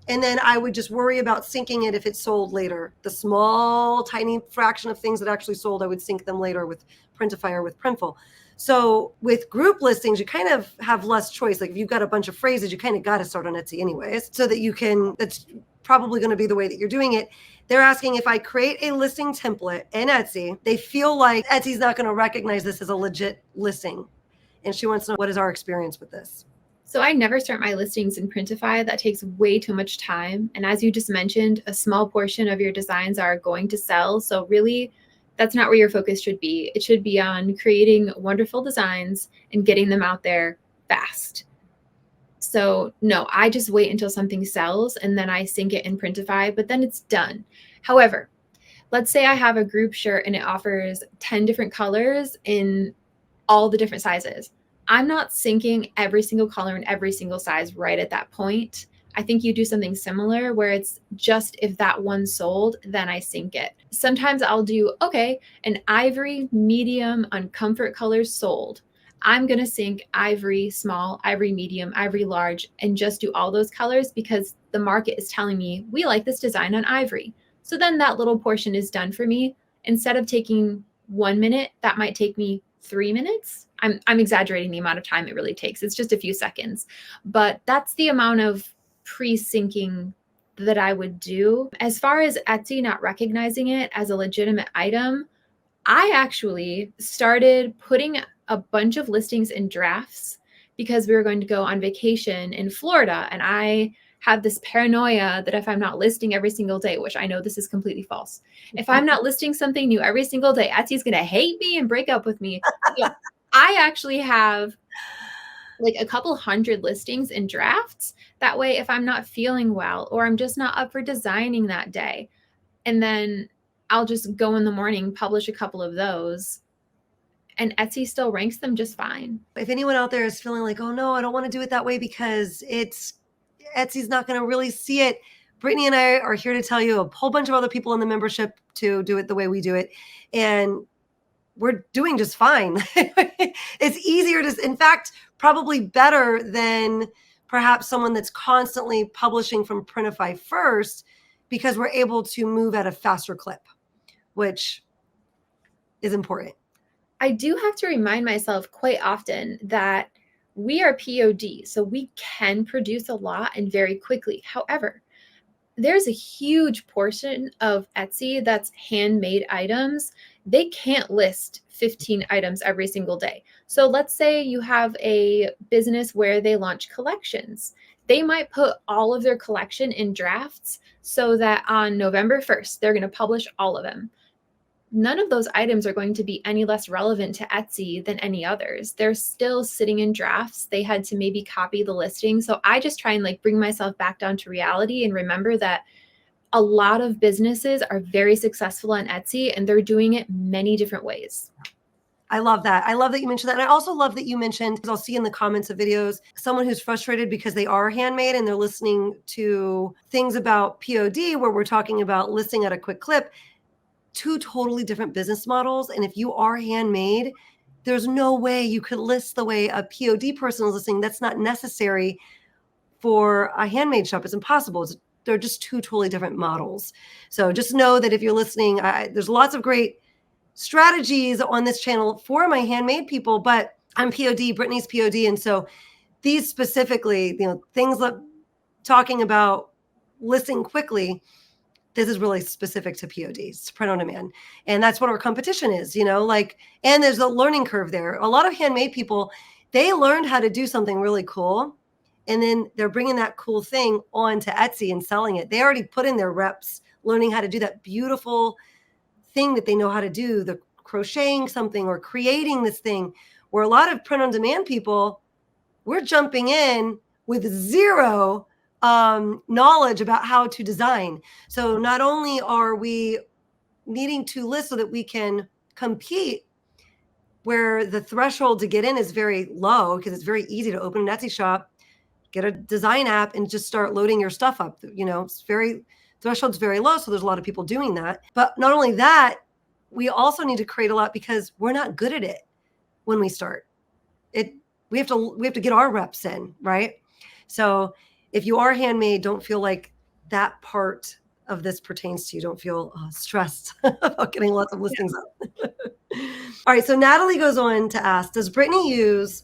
and then I would just worry about syncing it if it sold later. The small, tiny fraction of things that actually sold, I would sync them later with Printify or with Printful. So with group listings, you kind of have less choice. Like if you've got a bunch of phrases, you kind of got to start on Etsy anyways, so that that's probably going to be the way that you're doing it. They're asking, if I create a listing template in Etsy, they feel like Etsy's not going to recognize this as a legit listing. And she wants to know, what is our experience with this? So I never start my listings in Printify. That takes way too much time. And as you just mentioned, a small portion of your designs are going to sell. So really, that's not where your focus should be. It should be on creating wonderful designs and getting them out there fast. So no, I just wait until something sells and then I sync it in Printify, but then it's done. However, let's say I have a group shirt and it offers 10 different colors in all the different sizes. I'm not syncing every single color and every single size right at that point. I think you do something similar where it's just, if that one sold, then I sync it. Sometimes I'll do, okay, an ivory medium on comfort colors sold. I'm going to sync ivory small, ivory medium, ivory large, and just do all those colors because the market is telling me we like this design on ivory. So then that little portion is done for me. Instead of taking 1 minute, that might take me 3 minutes. I'm exaggerating the amount of time it really takes. It's just a few seconds, but that's the amount of pre-syncing that I would do. As far as Etsy not recognizing it as a legitimate item, I actually started putting a bunch of listings in drafts because we were going to go on vacation in Florida. And I have this paranoia that if I'm not listing every single day, which I know this is completely false, if I'm not listing something new every single day, Etsy's going to hate me and break up with me. So I actually have like a couple hundred listings in drafts. That way, if I'm not feeling well or I'm just not up for designing that day, and then I'll just go in the morning, publish a couple of those, and Etsy still ranks them just fine. If anyone out there is feeling like, oh no, I don't want to do it that way because Etsy's not going to really see it, Brittany and I are here to tell you, a whole bunch of other people in the membership, to do it the way we do it. And we're doing just fine. It's easier to, in fact, probably better than perhaps someone that's constantly publishing from Printify first, because we're able to move at a faster clip, which is important. I do have to remind myself quite often that we are POD, so we can produce a lot and very quickly. However, there's a huge portion of Etsy that's handmade items. They can't list 15 items every single day. So let's say you have a business where they launch collections. They might put all of their collection in drafts so that on November 1st, they're going to publish all of them. None of those items are going to be any less relevant to Etsy than any others. They're still sitting in drafts. They had to maybe copy the listing. So I just try and like bring myself back down to reality and remember that a lot of businesses are very successful on Etsy and they're doing it many different ways. I love that. I love that you mentioned that. And I also love that you mentioned, because I'll see in the comments of videos, someone who's frustrated because they are handmade and they're listening to things about POD where we're talking about listing at a quick clip. Two totally different business models. And if you are handmade, there's no way you could list the way a POD person is listing. That's not necessary for a handmade shop. It's impossible. They're just two totally different models. So just know that if you're listening, there's lots of great strategies on this channel for my handmade people, but I'm POD, Brittany's POD. And so these specifically, things like talking about listing quickly, this is really specific to PODs, print on demand. And that's what our competition is, and there's a learning curve there. A lot of handmade people, they learned how to do something really cool. And then they're bringing that cool thing onto Etsy and selling it. They already put in their reps, learning how to do that beautiful thing that they know how to do, the crocheting something or creating this thing, where a lot of print on demand people, we're jumping in with zero knowledge about how to design. So not only are we needing to list so that we can compete, where the threshold to get in is very low, because it's very easy to open an Etsy shop, get a design app, and just start loading your stuff up. Threshold's very low, so there's a lot of people doing that. But not only that, we also need to create a lot because we're not good at it when we start. We have to get our reps in, right? So if you are handmade, don't feel like that part of this pertains to you. Don't feel stressed about getting lots of listings up. All right, so Natalie goes on to ask, does Brittany use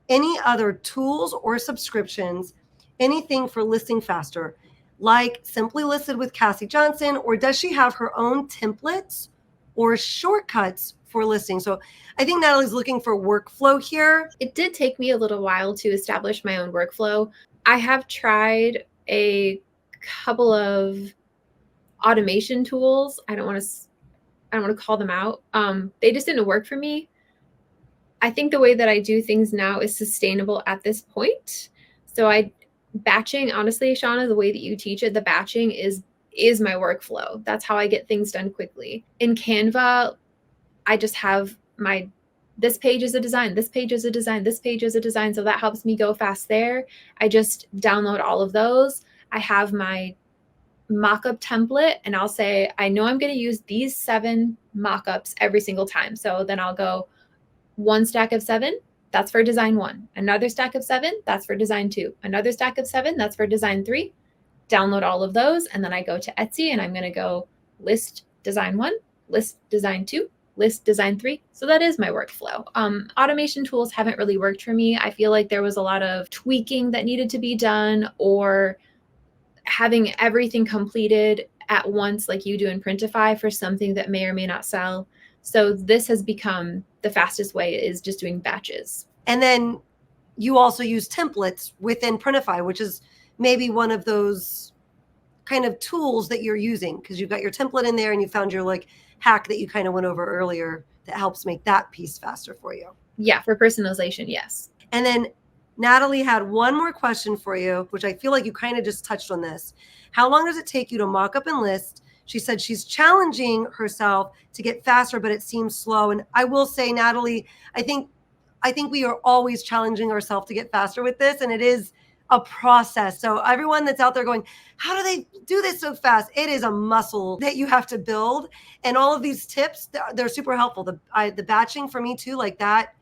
any other tools or subscriptions, anything for listing faster, like Simply Listed with Cassie Johnson, or does she have her own templates or shortcuts for listing? So I think Natalie's looking for workflow here. It did take me a little while to establish my own workflow. I have tried a couple of automation tools. I don't want to call them out. They just didn't work for me. I think the way that I do things now is sustainable at this point. So batching, honestly, Shauna, the way that you teach it, the batching is my workflow. That's how I get things done quickly. In Canva, I just have this page is a design, this page is a design, this page is a design. So that helps me go fast there. I just download all of those. I have my mock-up template and I'll say, I know I'm going to use these 7 mock-ups every single time. So then I'll go 1 stack of 7, that's for design 1. Another stack of 7, that's for design 2. Another stack of 7, that's for design 3. Download all of those. And then I go to Etsy and I'm going to go list design 1, list design 2, list design 3. So that is my workflow. Automation tools haven't really worked for me. I feel like there was a lot of tweaking that needed to be done, or having everything completed at once like you do in Printify for something that may or may not sell. So this has become the fastest way, is just doing batches. And then you also use templates within Printify, which is maybe one of those kind of tools that you're using, because you've got your template in there and you found your like hack that you kind of went over earlier that helps make that piece faster for you. Yeah, for personalization, yes. And then Natalie had one more question for you, which I feel like you kind of just touched on this. How long does it take you to mock up and list? She said she's challenging herself to get faster, but it seems slow. And I will say, Natalie, I think we are always challenging ourselves to get faster with this, and it is a process. So everyone that's out there going, how do they do this so fast? It is a muscle that you have to build. And all of these tips, they're super helpful. The batching for me too, like that,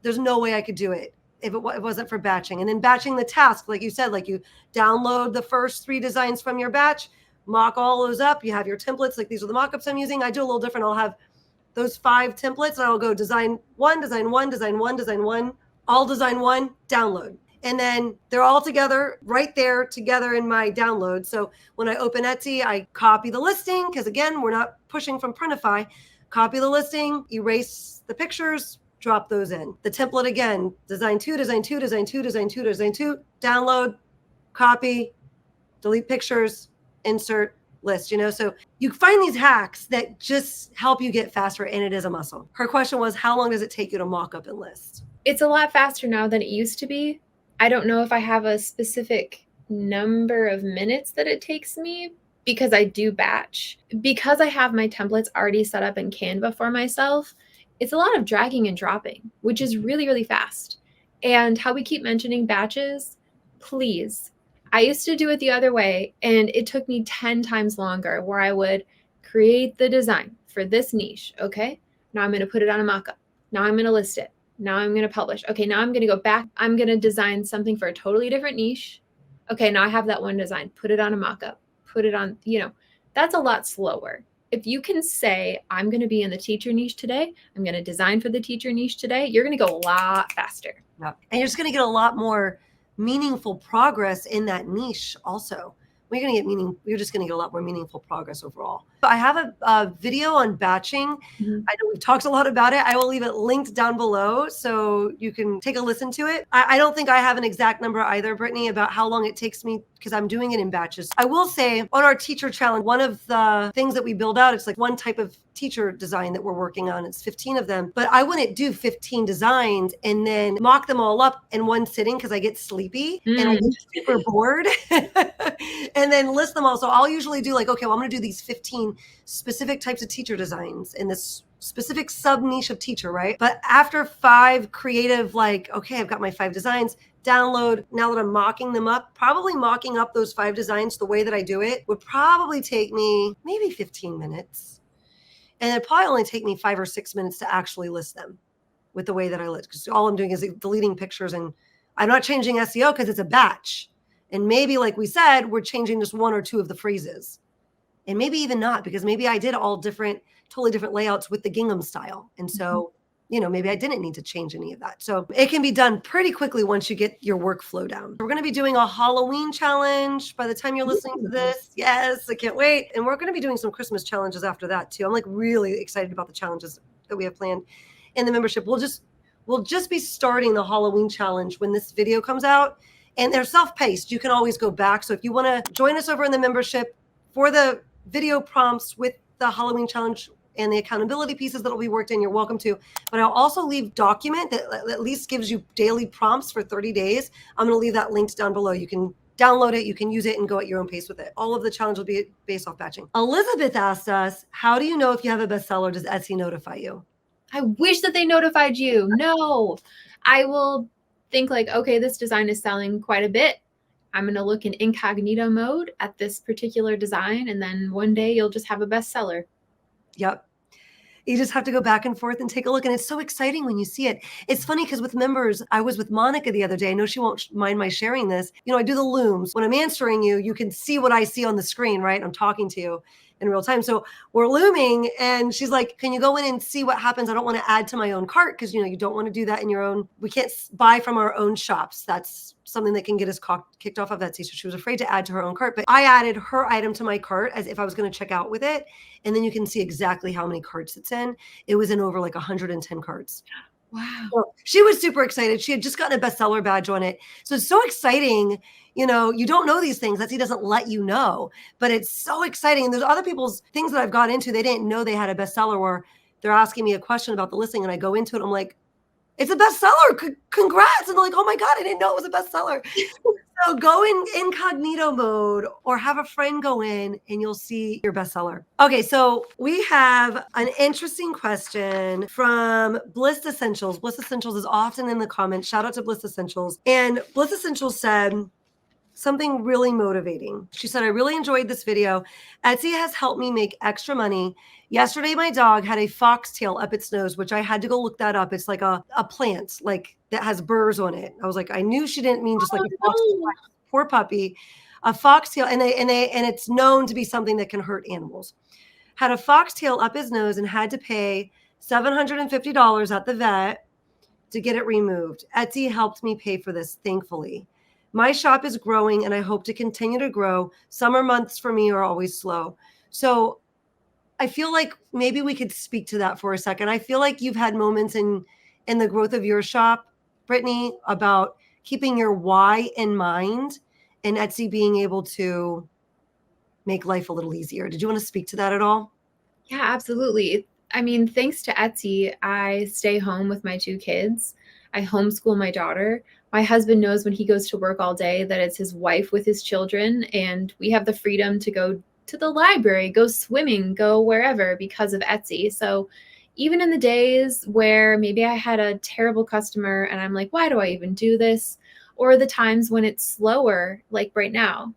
there's no way I could do it if it wasn't for batching. And then batching the task, like you said, like you download the first 3 designs from your batch, mock all those up. You have your templates, like these are the mockups I'm using. I do a little different. I'll have those 5 templates and I'll go design 1, design 1, design 1, design 1, all design 1, download. And then they're all together right there together in my download. So when I open Etsy, I copy the listing, because again, we're not pushing from Printify. Copy the listing, erase the pictures, drop those in. The template again, design 2, design 2, design 2, design 2, design 2, download, copy, delete pictures, insert, list, so you find these hacks that just help you get faster, and it is a muscle. Her question was, how long does it take you to mock up and list? It's a lot faster now than it used to be. I don't know if I have a specific number of minutes that it takes me, because I do batch. Because I have my templates already set up in Canva for myself, it's a lot of dragging and dropping, which is really, really fast. And how we keep mentioning batches, please. I used to do it the other way, and it took me 10 times longer, where I would create the design for this niche. Okay, now I'm going to put it on a mockup. Now I'm going to list it. Now I'm going to publish. Okay, now I'm going to go back. I'm going to design something for a totally different niche. Okay, now I have that one design. Put it on a mockup. Put it on, that's a lot slower. If you can say, I'm going to be in the teacher niche today, I'm going to design for the teacher niche today, you're going to go a lot faster. Yep. And you're just going to get a lot more meaningful progress in that niche also. You're just going to get a lot more meaningful progress overall. I have a video on batching. I know we've talked a lot about it. I will leave it linked down below so you can take a listen to it. I don't think I have an exact number either, Brittany, about how long it takes me, because I'm doing it in batches. I will say on our teacher challenge, one of the things that we build out, it's like one type of teacher design that we're working on. It's 15 of them, but I wouldn't do 15 designs and then mock them all up in one sitting, because I get sleepy and I get super bored and then list them all. So I'll usually do like, okay, well, I'm going to do these 15 specific types of teacher designs in this specific sub niche of teacher, right? But after 5 creative, like, okay, I've got my 5 designs, download. Now that I'm mocking them up, probably mocking up those 5 designs the way that I do it would probably take me maybe 15 minutes. And it'd probably only take me 5 or 6 minutes to actually list them with the way that I list, because all I'm doing is deleting pictures, and I'm not changing SEO because it's a batch. And maybe, like we said, we're changing just 1 or 2 of the phrases. And maybe even not, because maybe I did all totally different layouts with the gingham style. And so, maybe I didn't need to change any of that. So it can be done pretty quickly once you get your workflow down. We're going to be doing a Halloween challenge by the time you're listening to this. Yes, I can't wait. And we're going to be doing some Christmas challenges after that too. I'm like really excited about the challenges that we have planned in the membership. We'll just be starting the Halloween challenge when this video comes out, and they're self-paced. You can always go back. So if you want to join us over in the membership for the video prompts with the Halloween challenge and the accountability pieces that will be worked in, you're welcome to. But I'll also leave document that at least gives you daily prompts for 30 days. I'm going to leave that linked down below. You can download it, you can use it and go at your own pace with it. All of the challenge will be based off batching. Elizabeth asked us, how do you know if you have a bestseller? Does Etsy notify you? I wish that they notified you. No, I will think like, okay, this design is selling quite a bit. I'm going to look in incognito mode at this particular design. And then one day you'll just have a bestseller. Yep. You just have to go back and forth and take a look. And it's so exciting when you see it. It's funny because with members, I was with Monica the other day. I know she won't mind my sharing this. I do the looms. When I'm answering you, you can see what I see on the screen, right? I'm talking to you. in real time. So we're looming, and she's like, can you go in and see what happens? I don't want to add to my own cart, because you don't want to do that in your own. We can't buy from our own shops. That's something that can get us kicked off of Etsy. So she was afraid to add to her own cart, but I added her item to my cart as if I was going to check out with it. And then you can see exactly how many carts it's in. It was in over like 110 carts. Wow. So she was super excited. She had just gotten a bestseller badge on it. So it's so exciting. You don't know these things. Etsy doesn't let you know, but it's so exciting. And there's other people's things that I've gone into. They didn't know they had a bestseller, or they're asking me a question about the listing, and I go into it. I'm like, it's a bestseller. Congrats. And they're like, oh my God, I didn't know it was a bestseller. So go in incognito mode, or have a friend go in, and you'll see your bestseller. Okay, so we have an interesting question from Bliss Essentials. Bliss Essentials is often in the comments. Shout out to Bliss Essentials. And Bliss Essentials said something really motivating. She said, I really enjoyed this video. Etsy has helped me make extra money. Yesterday, my dog had a foxtail up its nose, which I had to go look that up. It's like a plant, like that has burrs on it. I was like, I knew she didn't mean just like a foxtail. No. Poor puppy. A foxtail, and it's known to be something that can hurt animals. Had a foxtail up his nose and had to pay $750 at the vet to get it removed. Etsy helped me pay for this, thankfully. My shop is growing, and I hope to continue to grow. Summer months for me are always slow. So I feel like maybe we could speak to that for a second. I feel like you've had moments in the growth of your shop, Brittany, about keeping your why in mind, and Etsy being able to make life a little easier. Did you want to speak to that at all? Yeah, absolutely. I mean, thanks to Etsy, I stay home with my 2 kids. I homeschool my daughter. My husband knows when he goes to work all day that it's his wife with his children, and we have the freedom to go to the library, go swimming, go wherever because of Etsy. So even in the days where maybe I had a terrible customer and I'm like, why do I even do this? Or the times when it's slower, like right now,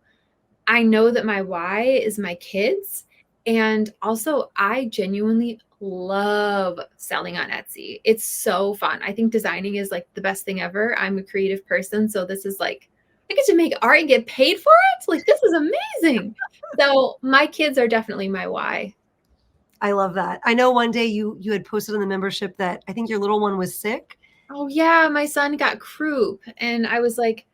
I know that my why is my kids. And also, I genuinely love selling on Etsy. It's so fun. I think designing is like the best thing ever. I'm a creative person. So this is like, I get to make art and get paid for it. Like, this is amazing. So my kids are definitely my why. I love that. I know one day you had posted in the membership that I think your little one was sick. Oh, yeah, my son got croup. And I was like,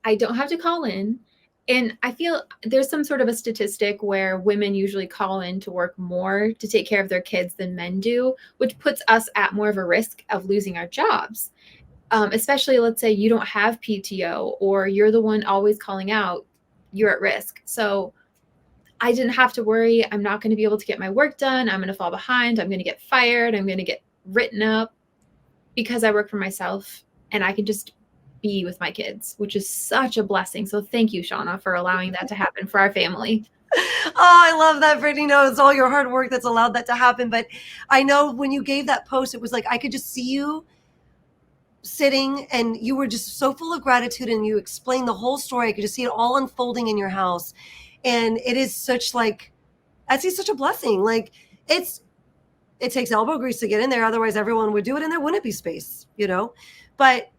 I don't have to call in. And I feel there's some sort of a statistic where women usually call in to work more to take care of their kids than men do, which puts us at more of a risk of losing our jobs. Especially, let's say you don't have PTO or you're the one always calling out, you're at risk. So I didn't have to worry. I'm not going to be able to get my work done. I'm going to fall behind. I'm going to get fired. I'm going to get written up because I work for myself and I can just be with my kids, which is such a blessing. So thank you, Shauna, for allowing that to happen for our family. Oh, I love that, Brittany. No, it's all your hard work that's allowed that to happen. But I know when you gave that post, it was like I could just see you sitting, and you were just so full of gratitude, and you explained the whole story. I could just see it all unfolding in your house. And it is such like, Etsy's such a blessing. Like it takes elbow grease to get in there. Otherwise everyone would do it and there wouldn't be space, but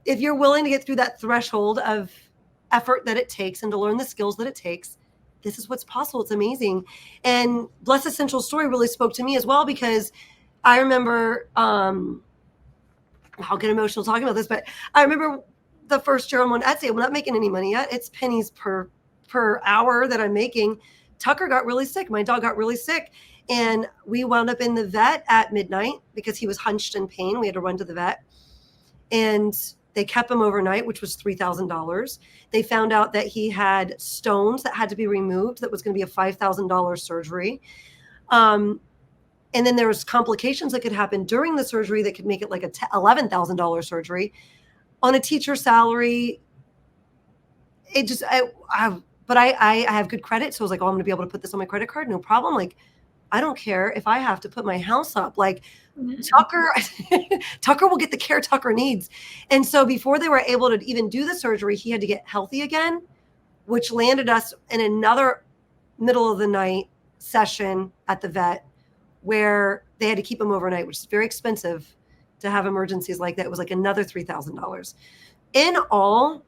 if you're willing to get through that threshold of effort that it takes and to learn the skills that it takes, this is what's possible. It's amazing. And Bless Essential story really spoke to me as well, because I remember, I'll get emotional talking about this, but I remember the first year I'm on Etsy. I'm not making any money yet. It's pennies per hour that I'm making. Tucker got really sick. My dog got really sick. And we wound up in the vet at midnight because he was hunched in pain. We had to run to the vet. And they kept him overnight, which was $3,000. They found out that he had stones that had to be removed. That was going to be a $5,000 surgery. And then there was complications that could happen during the surgery that could make it like a $11,000 surgery on a teacher salary. It just, but I have good credit. So I was like, oh, I'm going to be able to put this on my credit card. No problem. Like, I don't care if I have to put my house up. Like Tucker will get the care Tucker needs. And so before they were able to even do the surgery, he had to get healthy again, which landed us in another middle of the night session at the vet where they had to keep him overnight, which is very expensive to have emergencies like that. It was like another $3,000. In all,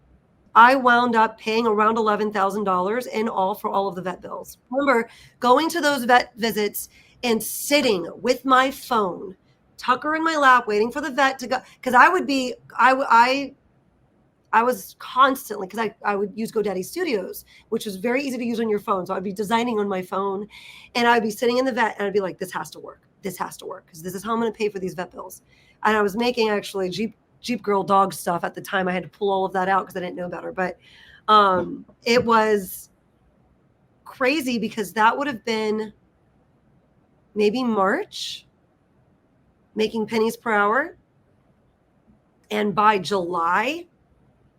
I wound up paying around $11,000 in all for all of the vet bills. Remember going to those vet visits and sitting with my phone, Tucker in my lap, waiting for the vet to go. Because I was constantly, because I would use GoDaddy Studios, which was very easy to use on your phone. So I'd be designing on my phone, and I'd be sitting in the vet, and I'd be like, this has to work. This has to work, because this is how I'm going to pay for these vet bills. And I was making actually Jeep Girl dog stuff at the time. I had to pull all of that out because I didn't know better. But it was crazy, because that would have been maybe March, making pennies per hour. And by July,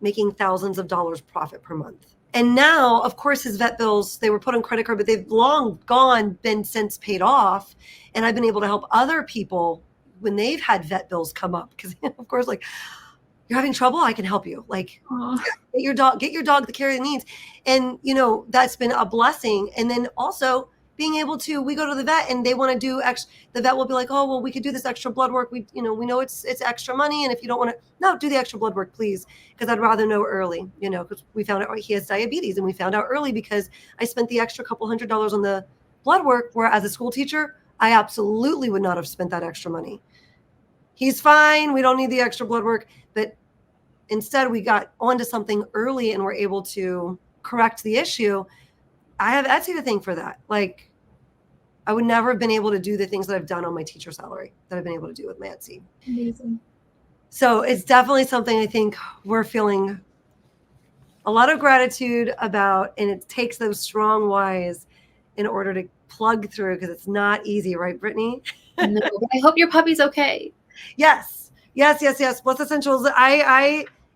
making thousands of dollars profit per month. And now, of course, his vet bills, they were put on credit card, but they've long gone, been since paid off. And I've been able to help other people when they've had vet bills come up. Because, of course, like, you're having trouble, I can help you. Like, get your dog the care it needs. And, that's been a blessing. And then also being able to, we go to the vet and they want to do the vet will be like, oh, well, we could do this extra blood work. We know it's extra money. And if you don't want to, no, do the extra blood work, please. Because I'd rather know early, because we found out he has diabetes, and we found out early because I spent the extra couple $100 on the blood work, where as a school teacher, I absolutely would not have spent that extra money. He's fine. We don't need the extra blood work. But instead, we got onto something early and were able to correct the issue. I have Etsy to thank for that. Like, I would never have been able to do the things that I've done on my teacher salary that I've been able to do with my Etsy. Amazing. So it's definitely something I think we're feeling a lot of gratitude about, and it takes those strong whys in order to plug through, because it's not easy, right, Brittany? No, but I hope your puppy's okay. Yes. Plus Essentials.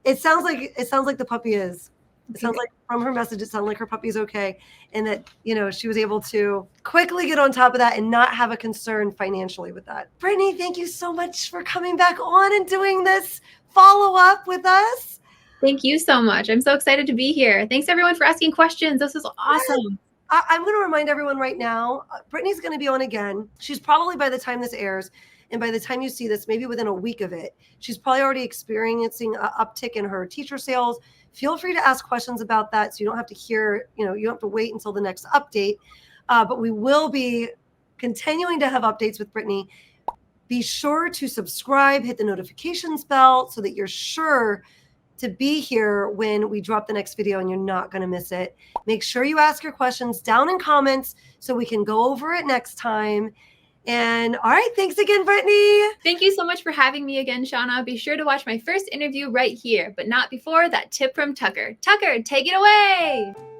It sounds like the puppy is. It sounds like from her message, it sounds like her puppy's okay. And that, she was able to quickly get on top of that and not have a concern financially with that. Brittany, thank you so much for coming back on and doing this follow-up with us. Thank you so much. I'm so excited to be here. Thanks everyone for asking questions. This is awesome. I'm going to remind everyone right now, Brittany's going to be on again. She's probably, by the time this airs, and by the time you see this, maybe within a week of it, she's probably already experiencing an uptick in her teacher sales. Feel free to ask questions about that, so you don't have to hear, you don't have to wait until the next update. But we will be continuing to have updates with Brittany. Be sure to subscribe, hit the notifications bell so that you're sure to be here when we drop the next video and you're not going to miss it. Make sure you ask your questions down in comments so we can go over it next time. And all right, thanks again, Brittany. Thank you so much for having me again, Shauna. Be sure to watch my first interview right here, but not before that tip from Tucker. Tucker, take it away.